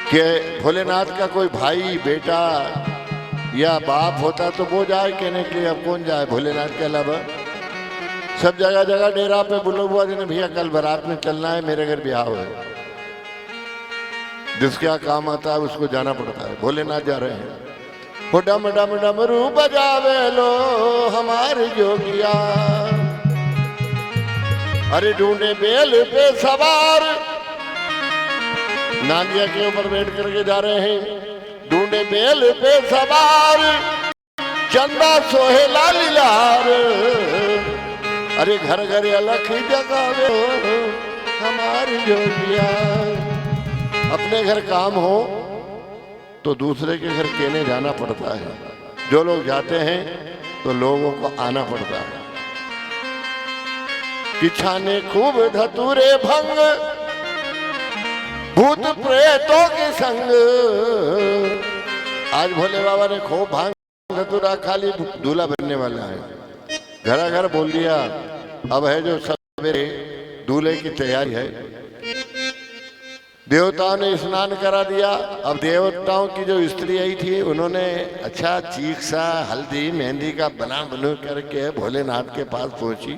के भोलेनाथ का कोई भाई बेटा या बाप होता तो वो जाए कहने के लिए, अब कौन जाए भोलेनाथ के अलावा। सब जगह जगह डेरा पे बुलो हुआ दिन भैया कल बारात में चलना है, मेरे घर ब्याह है। जिसका काम आता है उसको जाना पड़ता है। भोलेनाथ जा रहे हैं। वो डम डम डमरू बजावे लो हमारे जोगिया। अरे ढूंढे बेल पे सवार, नांदिया के ऊपर बैठ करके जा रहे हैं। ढूंढे बेल पे सवार, चंदा सोहे लालीलार। अरे घर घर अलग ही जगावे हमारी जोगिया। अपने घर काम हो तो दूसरे के घर कहने जाना पड़ता है। जो लोग जाते हैं तो लोगों को आना पड़ता है। किछाने खूब धतूरे भंग, भूत प्रेतों के संग। आज भोले बाबा ने खूब भांग धतूरा खाली दूल्हा बनने वाला है। घर घर बोल दिया। अब है जो सवेरे दूल्हे की तैयारी है। देवताओं ने स्नान करा दिया। अब देवताओं की जो स्त्री आई थी उन्होंने अच्छा चीख सा हल्दी मेहंदी का बना बनू करके भोलेनाथ के पास पहुंची।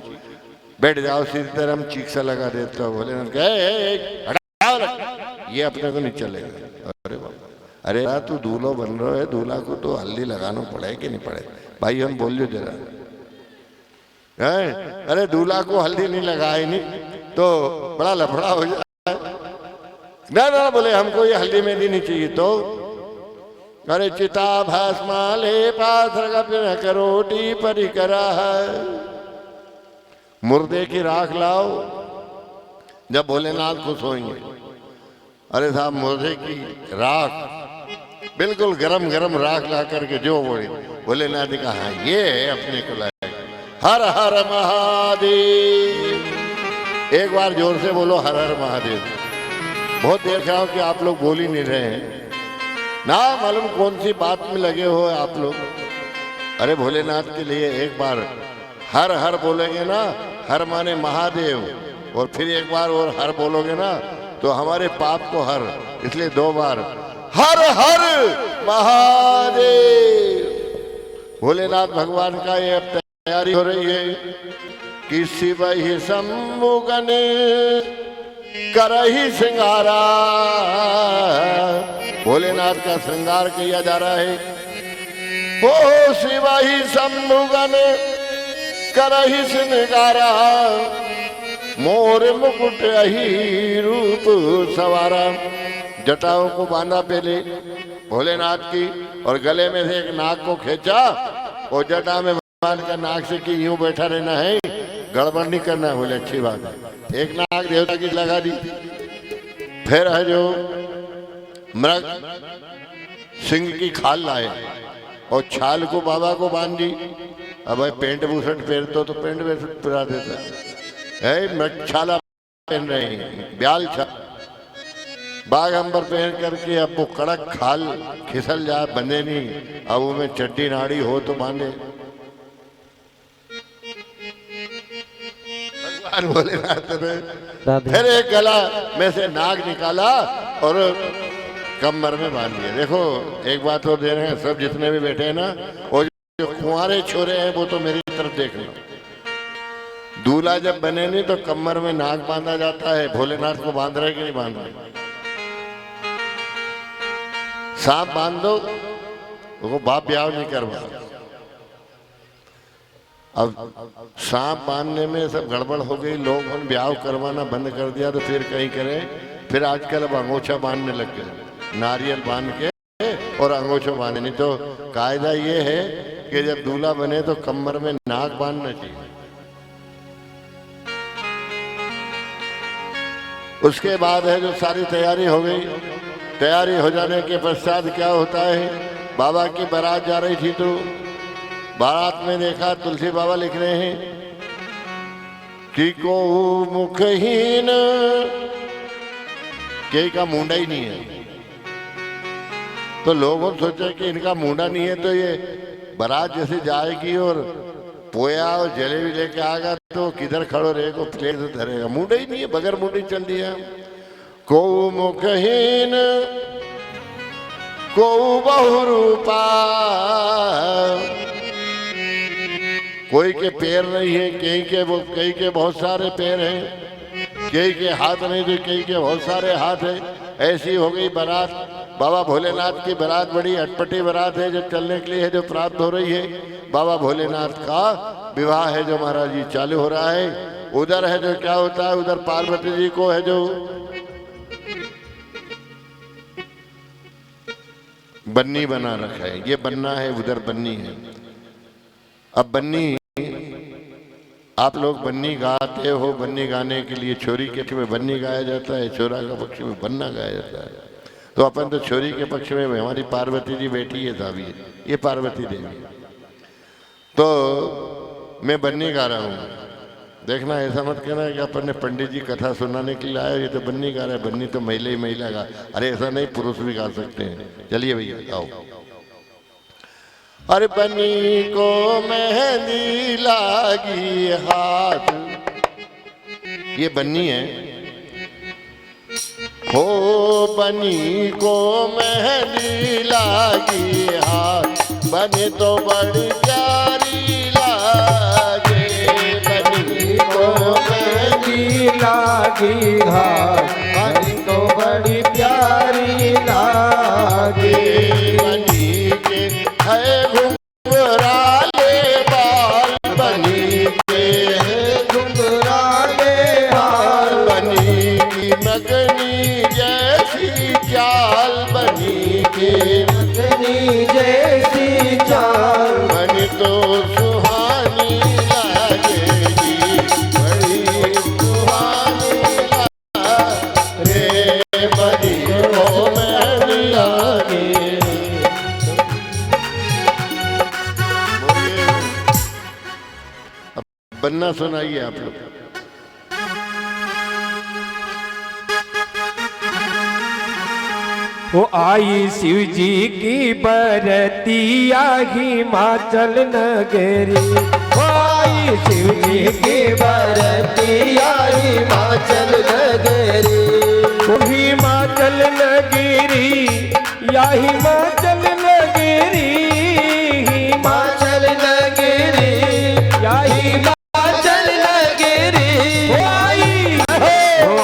बैठ जाओ सीधी तरह हम चीख सा लगा देते हो। भोलेनाथ कहे ये अपने को नहीं चलेगा। अरे बाबा अरे तू दूल्हो बन रहा है, दूल्हा को तो हल्दी लगाना पड़े कि नहीं पड़े? भाई हम बोल जो जरा है, अरे दूल्हा को हल्दी नहीं लगाए नहीं तो बड़ा लफड़ा हो जाए। ना ना बोले हमको ये हल्दी मेहंदी नहीं चाहिए। तो अरे चिता भस्माले पात्र करोटी परिकरा है, मुर्दे की राख लाओ। जब भोलेनाथ खुश होंगे, अरे साहब मुर्दे की राख बिल्कुल गरम गरम राख ला करके जो बोले, भोलेनाथ ने कहा हाँ, ये है अपने को लाए। हर हर महादेव, एक बार जोर से बोलो हर हर महादेव। बहुत देख रहा हूं कि आप लोग बोल ही नहीं रहे हैं ना, मालूम कौन सी बात में लगे हो आप लोग। अरे भोलेनाथ के लिए एक बार हर हर बोलेंगे ना, हर माने महादेव, और फिर एक बार और हर बोलोगे ना तो हमारे पाप को हर, इसलिए 2 बार हर हर महादेव। भोलेनाथ भगवान का ये अब तैयारी हो रही है कि शिव ही सम्मुगन करही श्रृंगारा। भोलेनाथ का श्रृंगार किया जा रहा है। हो शिव ही सम्मुगन करही श्रृंगारा, मोर मुकुट ही रूप सवारा। जटाओं को बांधा पहले भोलेनाथ की, और गले में से एक नाग को खींचा और जटा में बांध कर नाग से कि यूं बैठा रहना है, गड़बड़ नहीं करना है। बोले अच्छी बात है। एक नाग देवता की लगा दी। फिर है जो मृग सिंह की खाल लाए और छाल को बाबा को बांध दी। अब भाई पेंट बुशर्ट पहनते तो पेंट बुशर्ट पहना देता है, मृग छाला पहन रहे हैं, ब्याल छाल। बाघ अंबर पहन करके अब वो कड़क खाल खिसल जाए, बंधे नहीं, अब वो में चड्डी नाड़ी हो तो बांधे। भगवान भोलेनाथ ने फिर एक गला में से नाग निकाला और कमर में बांध दिया। देखो एक बात और दे रहे हैं सब जितने भी बैठे हैं ना, और जो कुंवारे छोरे हैं वो तो मेरी तरफ देख लो। दूल्हा जब बने नहीं तो कमर में नाग बांधा जाता है। भोलेनाथ को बांध रहे कि नहीं बांध रहे? सांप बांध दो, वो बाप ब्याह नहीं करवा। अब सांप बांधने में सब गड़बड़ हो गई, लोग हम ब्याह करवाना बंद कर दिया, तो फिर कहीं करें। फिर आजकल अब अंगोछा बांधने लग गए, नारियल बांध के और अंगोछा बांधे। नहीं तो कायदा ये है कि जब दूल्हा बने तो कमर में नाग बांधना चाहिए। उसके बाद है जो सारी तैयारी हो गई। तैयारी हो जाने के पश्चात क्या होता है, बाबा की बारात जा रही थी तो बारात में देखा तुलसी बाबा लिख रहे हैं कि को मुखहीन, कई का मुंडा ही नहीं है। तो लोगों ने सोचा कि इनका मुंडा नहीं है तो ये बारात जैसे जाएगी और पोया और जलेबी लेके आएगा तो किधर खड़ो रहेगा, प्लेट धरेगा। मुंडा ही नहीं है, बगैर मुंडी चल दिया। को मुखहीन को बहुरूपा, कोई के पैर नहीं है, कई के बहुत सारे पैर हैं, कई के हाथ नहीं तो कई के बहुत सारे हाथ है। ऐसी हो गई बारात। बाबा भोलेनाथ की बारात बड़ी अटपटी बारात है जो चलने के लिए है, जो प्राप्त हो रही है। बाबा भोलेनाथ का विवाह है जो महाराज जी चालू हो रहा है। उधर है जो क्या होता है, उधर पार्वती जी को है जो बन्नी बना रखा है। ये बन्ना है, उधर बन्नी है। अब बन्नी, आप लोग बन्नी गाते हो, बन्नी गाने के लिए छोरी के पक्ष में बन्नी गाया जाता है, छोरा का पक्ष में बन्ना गाया जाता है। तो अपन तो छोरी के पक्ष में हमारी पार्वती जी बैठी है साहब, ये पार्वती देवी। तो मैं बन्नी गा रहा हूँ, देखना ऐसा मत कहना कि अपन ने पंडित जी कथा सुनाने के लिए आया, ये तो बन्नी गा रहा है। बन्नी तो महिला ही महिला गा, अरे ऐसा नहीं, पुरुष भी गा सकते हैं। चलिए भैया आओ। अरे बन्नी को मेहंदी लागी हाथ, ये बन्नी है। हो बन्नी को मेहंदी लागी हाथ, बनी तो बड़ी प्यारी लागे। बन्नी को मेहंदी लागी हाथ, बनी तो बड़ी प्यारी लागे। लागे। बनी के है घुंघराले बाल, बनी के है घुंघराले हाल, बनी की मगनी जैसी चाल, बनी के मगनी जैसी चाल, मन तो सुहानी लागेगी, बड़ी सुहानी रे बड़ी को मैं लागे। अब बन्ना सुनाइए आप लोग। वो आई शिव जी की बरतिया हिमाचल नगरी, वो आई शिव जी की बरतिया हिमाचल नगरी, वो हिमाचल नगरी या हिमाचल नगरी, हिमाचल नगरी या हिमाचल नगरी। वो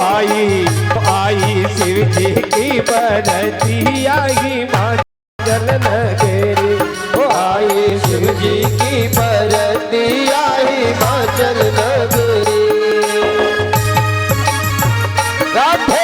आई शिव जी की बरतिया हिमाचल नगरी, वो आई शिव जी की बरतिया हिमाचल नगरी। राधे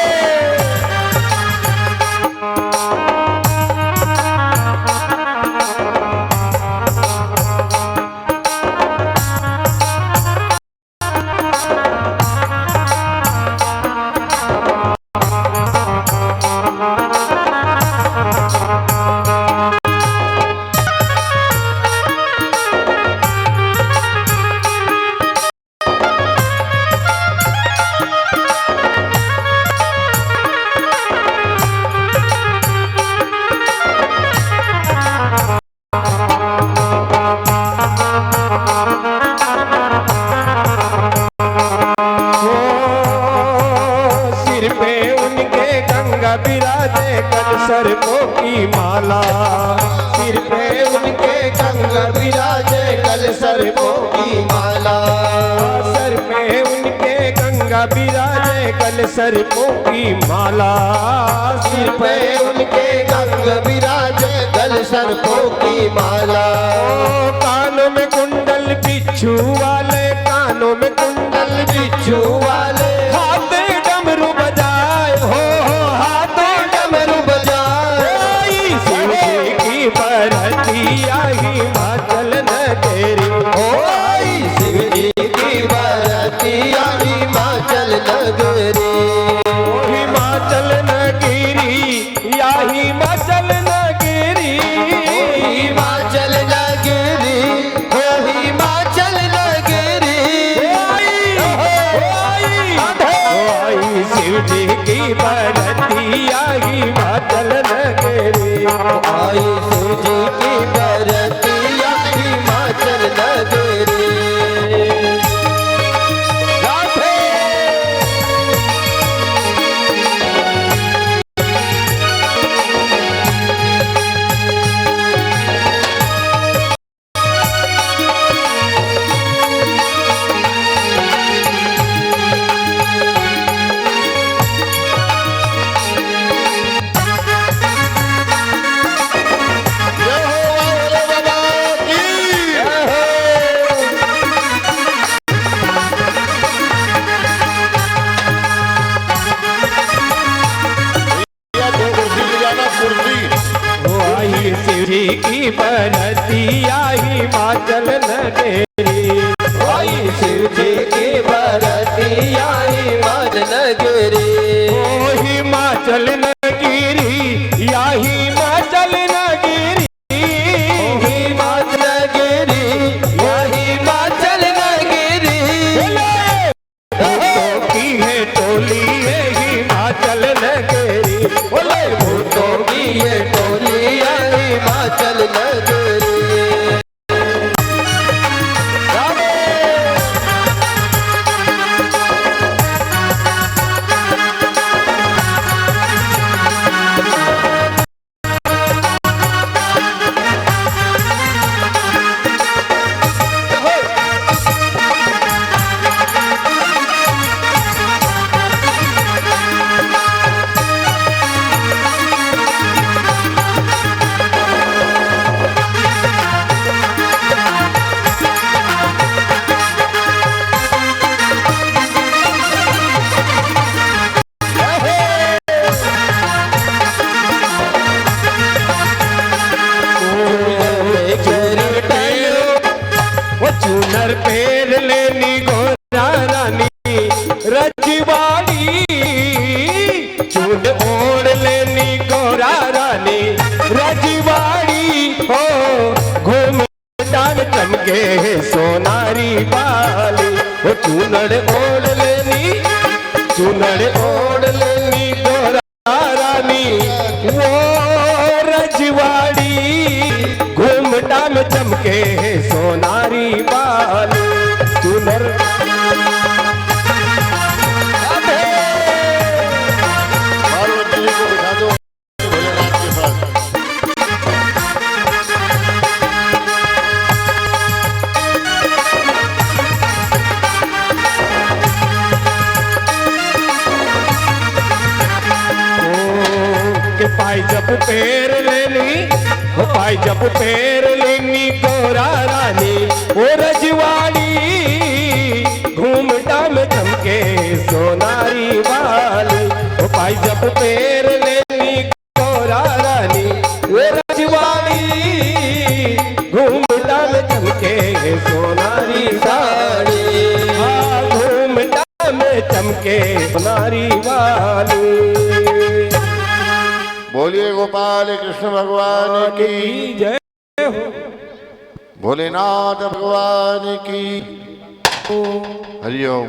बिराजे कल सर्पों की माला, सिर पे उनके गंगा बिराजे कल सर्पों की माला, सर पे उनके गंगा बिराजे कल सर्पों की माला, सिर पे उनके गंगा बिराजे कल सर्पों की माला। कानों में कुंडल बिच्छू वाले, कानों में कुंडल बिच्छू वाले, हाथ डमरू बजाए हो हाथ डमरू बजाए। शिव जी की बरतिया हिमाचल नगरी, हो आई शिव जी की बरतिया हिमाचल नगरी, हिमाचल नगरी या हिमाचल नगरी, हिमाचल नगरी हो हिमाचल नगरी। आई शिव जी की बरतिया हिमाचल नगरी, आई शिव जी की बरतिया हिमाचल नगरी। राधे शिव जी की बरतिया हिमाचल नगरी, आई शिव जी की बरतिया हिमाचल नगरी, ओ हिमाचल नगरी या हिमाचल नगरी, हिमाचल नगरी या हिमाचल नगरी। भूतों की है टोली है हिमाचल नगरी, बोले भूतों की है टोली हिमाचल नगरी। के सोनारी बाली, वो चूनड़ ओढ़ लेनी, चूनड़ ओढ़ लेनी गोरा रानी, वो रजवाड़ी घूमटा में चमके सोनारी बाली, चूनर पार्वती जी को बिठा दो भोलेनाथ के पास। के पाई जब पैर लेनी, वो पाई जब पैर लेनी गोरा रानी, वो रजवाड़ी घूमटा में चमके सोनारी वाली, वो पाई जब पैर लेनी गोरा रानी, वो रजवाड़ी घूमटा में चमके सोनारी साड़ी, हाँ घूमटा में चमके सोनारी वाली। बोलिए गोपाल कृष्ण भगवान की जय हो। भोलेनाथ भगवान की हरिओम।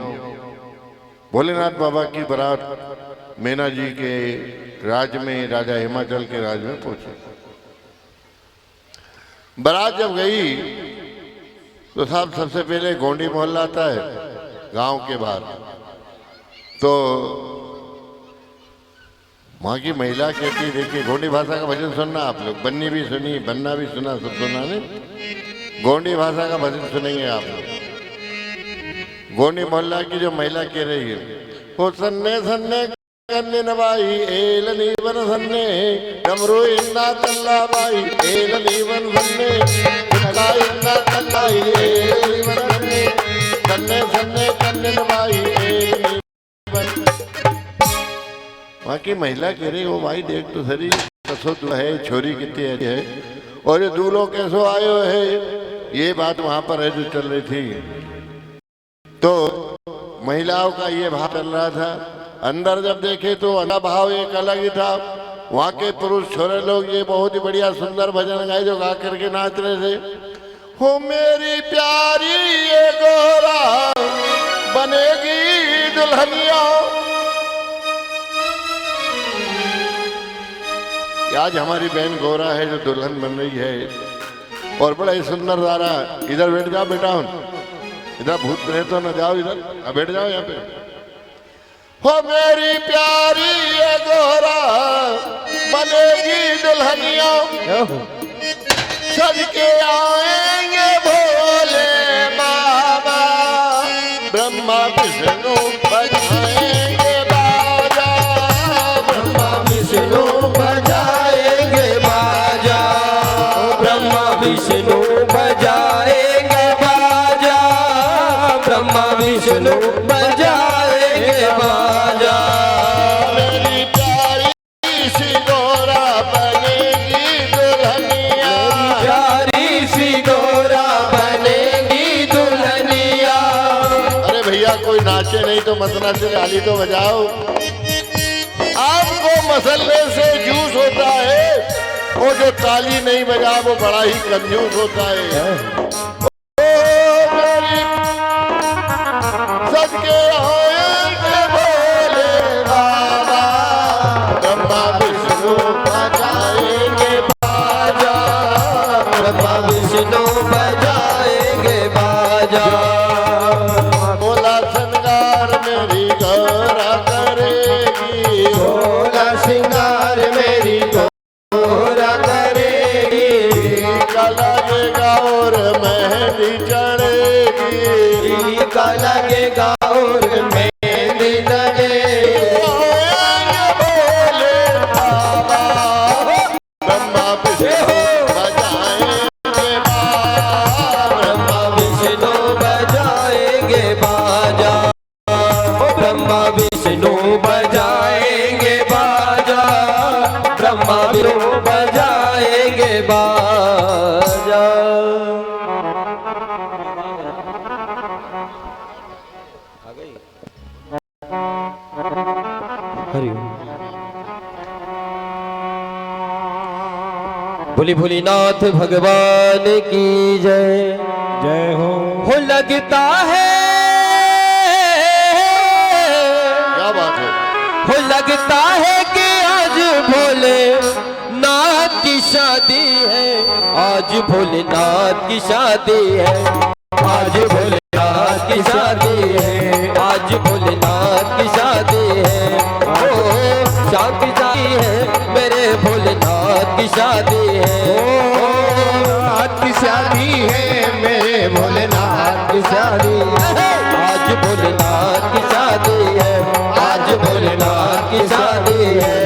भोलेनाथ बाबा की बारात मैना जी के राज में, राजा हिमाचल के राज में पहुंची। बारात जब गई तो साहब सबसे पहले गोंडी मोहल्ला आता है गांव के बाहर, तो वहाँ की महिला कहती, देखिए गोंडी भाषा का भजन सुनना आप लोग, बन्नी भी सुनी, बन्ना भी सुना, सब सुना नहीं, गोंडी भाषा का भजन सुनेंगे आप लोग। गोंडी मोहल्ला की जो महिला कह रही है, वो सन्ने सन्ने कन्ने नवाई एल नीवन सन्ने, डमरू इन्ना तल्ला बाई एल नीवन सन्ने, इन्ना इन्ना तल्लाई एल नीवन सन्ने, सन्ने सन्ने कन्ने नवाई एल नीवन। वहाँ की महिला कह रही, वो भाई देख तो सरी कसो तू है, छोरी कितनी है, और ये दूल्हो कैसो आयो है, ये बात वहां पर है जो चल रही थी। तो महिलाओं का ये भाव चल रहा था। अंदर जब देखे तो अंदर भाव एक अलग ही था। वहाँ के पुरुष छोरे लोग ये बहुत ही बढ़िया सुंदर भजन गाए जो गा करके नाच रहे थे। हो मेरी प्यारी ये गोरा बनेगी दुल्हनिया, आज हमारी बहन गौरा है जो दुल्हन बन रही है और बड़ा ही सुंदर दारा। इधर बैठ जाओ बेटा, इधर भूत प्रेत तो न जाओ, इधर अब बैठ जाओ यहाँ पे। हो मेरी प्यारी ये गोरा बनेगी दुल्हनिया, सज के आएंगे भोले बाबा, ब्रह्मा विष्णु बजाएंगे बाजा, ब्रह्मा विष्णु बजाएंगे बाजा, ब्रह्मा विष्णु बजाएंगे बाजा, ब्रह्मा विष्णु बजाएंगे बाजा। मेरी प्यारी सी गौरा बनेगी दुल्हनिया, प्यारी सी गौरा बनेगी दुल्हनिया। अरे भैया कोई नाचे नहीं तो मत नाचे, ताली तो बजाओ। आपको मसलने से जूस होता है, वो जो ताली नहीं बजा वो बड़ा ही कंजूस होता है। सबके आएंगे भोले बाबा, ब्रह्मा विष्णु बजाएंगे बाजा, ब्रह्मा विष्णु बजाएंगे बाजा। बोला श्रृंगार मेरी गौरा करेगी, बोला श्रृंगार मेरी गौरा करेगी, टीका लगेगा और मेहंदी चढ़ेगी, टीका लगेगा और मेहंदी लगेगी। भोले बाबा, ब्रह्मा विष्णु बजाएंगे बाजा, ब्रह्मा विष्णु बजाएंगे बाजा, ब्रह्मा विष्णु बजाएंगे बाजा, ब्रह्मा विष्णु बजाएंगे बाजा। हरि ओम। भोली भोलीनाथ भगवान की जय। जय हो। लगता है, क्या बात है। हो लगता है कि आज भोले नाथ की शादी है, आज भोलेनाथ की शादी है, आज भोलेनाथ की शादी है, आज भोलेनाथ की शादी है। ओ शाम की शादी है, मेरे भोलेनाथ की शादी है। नाथ की शादी है, मेरे भोलेनाथ की शादी है। आज भोलेनाथ की शादी है, आज भोलेनाथ की शादी है।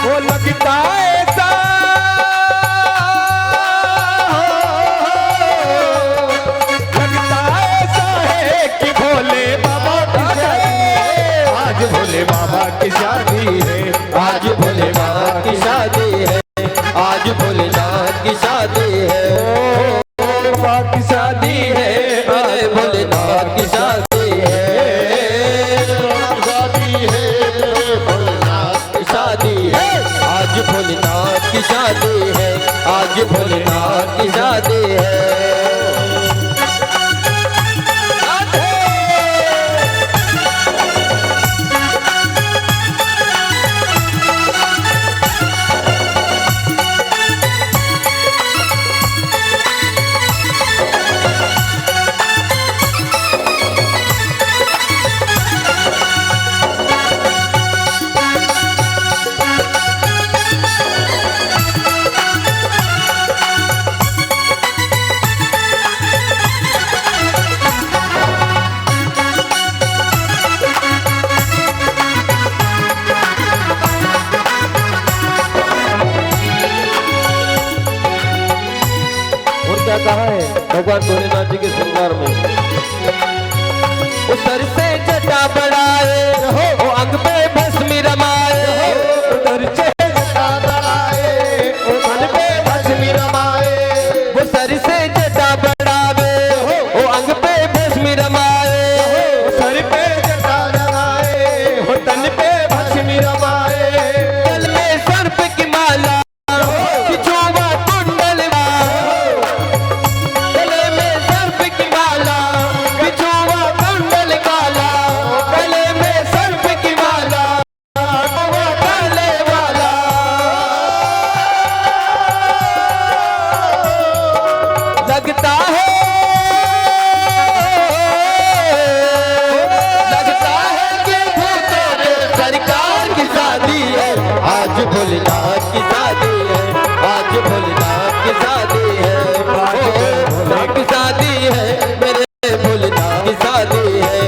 वो लगता ऐसा, लगता ऐसा है कि भोले बाबा की शादी है, आज भोले बाबा की शादी है, आज भोलेनाथ की शादी है, आज भोलेनाथ की शादी है। बाबा की शादी है, अरे भोलेनाथ की शादी है, शादी है मेरे भोलेनाथ की शादी है, आज भोलेनाथ की शादी है, आज भोलेनाथ की शादी है। और क्या कहा है भगवान भोलेनाथ जी के श्रृंगार में? उतर से जटा बढ़ाए हो, अंग पे भस्मी रमाए, उधर से जटा बढ़ाए, ओ मन पे भस्मी रमाए, वो सर से जटा बढ़ावे हो, अंग पे भस्मी रमाए, सर पे जटा लगाए, हो तन पे भस्मी रमाए, गल में सर्प की माला, किचुआ कुंडलवा, गले में सर्प की माला, किचुआ कुंडल काला, गले में सर्प की माला, किचुआ काले वाला। लगता है, लगता है कि भूतों सरकार की शादी है, आज भोलेनाथ की शादी है, आज भोलेनाथ की शादी है। भोलेनाथ की शादी है, मेरे भोलेनाथ की शादी है,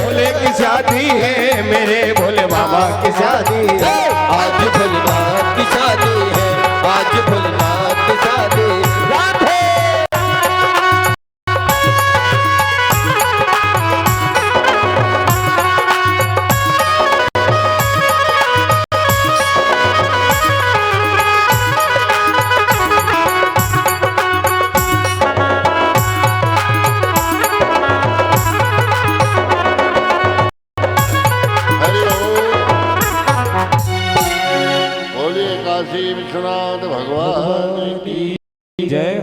भोले की शादी है, मेरे भोले बाबा की शादी है, आज भोलेनाथ की शादी है, आज भोलेनाथ की शादी। राधे बोलिए काशी विश्वनाथ भगवान की जय।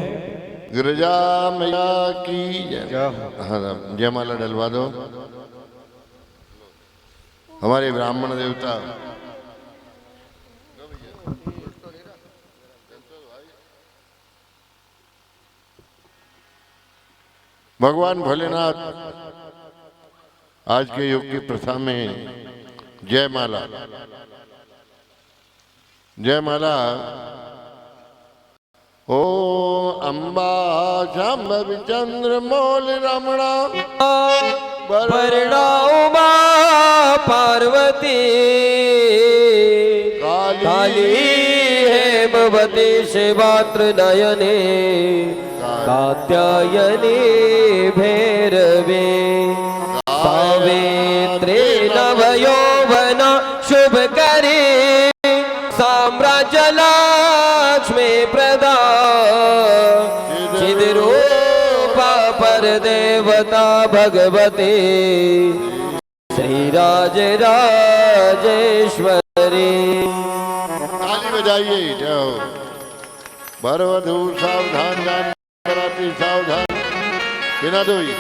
गिरजा मैया की जय। हाँ जयमाला डलवा दो। हमारे ब्राह्मण देवता भगवान भोलेनाथ आज के युग की प्रथा में जयमाला, जयमाला ओ अंबा शांभवी चंद्र मौल रमणा वरणा उमा पार्वती काली काली है भगवते शिवात्र नयने कात्यायने भैरवे सावित्रे नवयौवना शुभ करे साम्राज्य लक्ष्मी प्रदा चिद्रूपा पर देवता भगवते श्रीराज राजेश्वरी। ताली बजाइए। जाओ वरवधू सावधान, जान बराती सावधान। बिना दो ही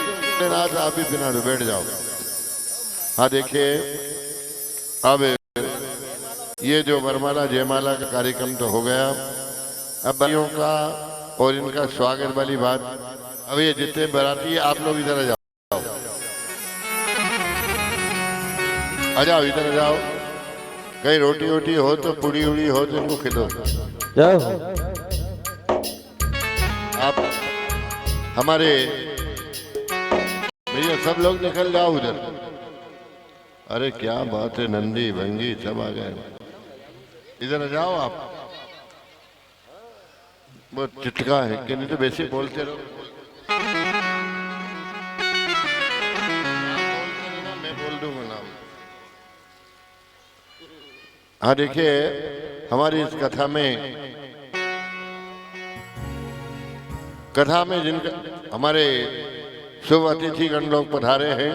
नाथ, आप भी बिना दो, बैठ जाओ। हाँ देखिए, अब ये जो वरमाला जयमाला का कार्यक्रम तो हो गया। अब भाइयों का और इनका स्वागत वाली बात, अब ये जितने बराती आप लोग इधर आ जाओ, आ जाओ, इधर आ जाओ। कहीं रोटी वोटी हो तो, पूड़ी उड़ी हो तो इनको खिलो। जाओ आप हमारे भैया सब लोग निकल जाओ उधर। अरे क्या बात है, नंदी भंगी सब आ गए। इधर आ जाओ आप। बहुत चिटका है कि नहीं तो वैसे बोलते रहो। मैं बोल दूंगा नाम। हाँ देखिए, हमारी इस कथा में जिनका हमारे शुभ अतिथिगण लोग पधारे हैं,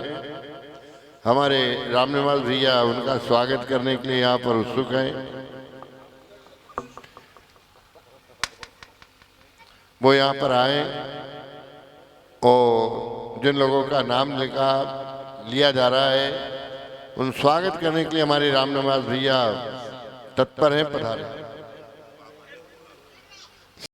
हमारे रामनिवास भैया उनका स्वागत करने के लिए यहाँ पर उत्सुक हैं। वो यहाँ पर आए और जिन लोगों का नाम लिया जा रहा है, उन स्वागत करने के लिए हमारे रामनिवास भैया तत्पर हैं, पधारे।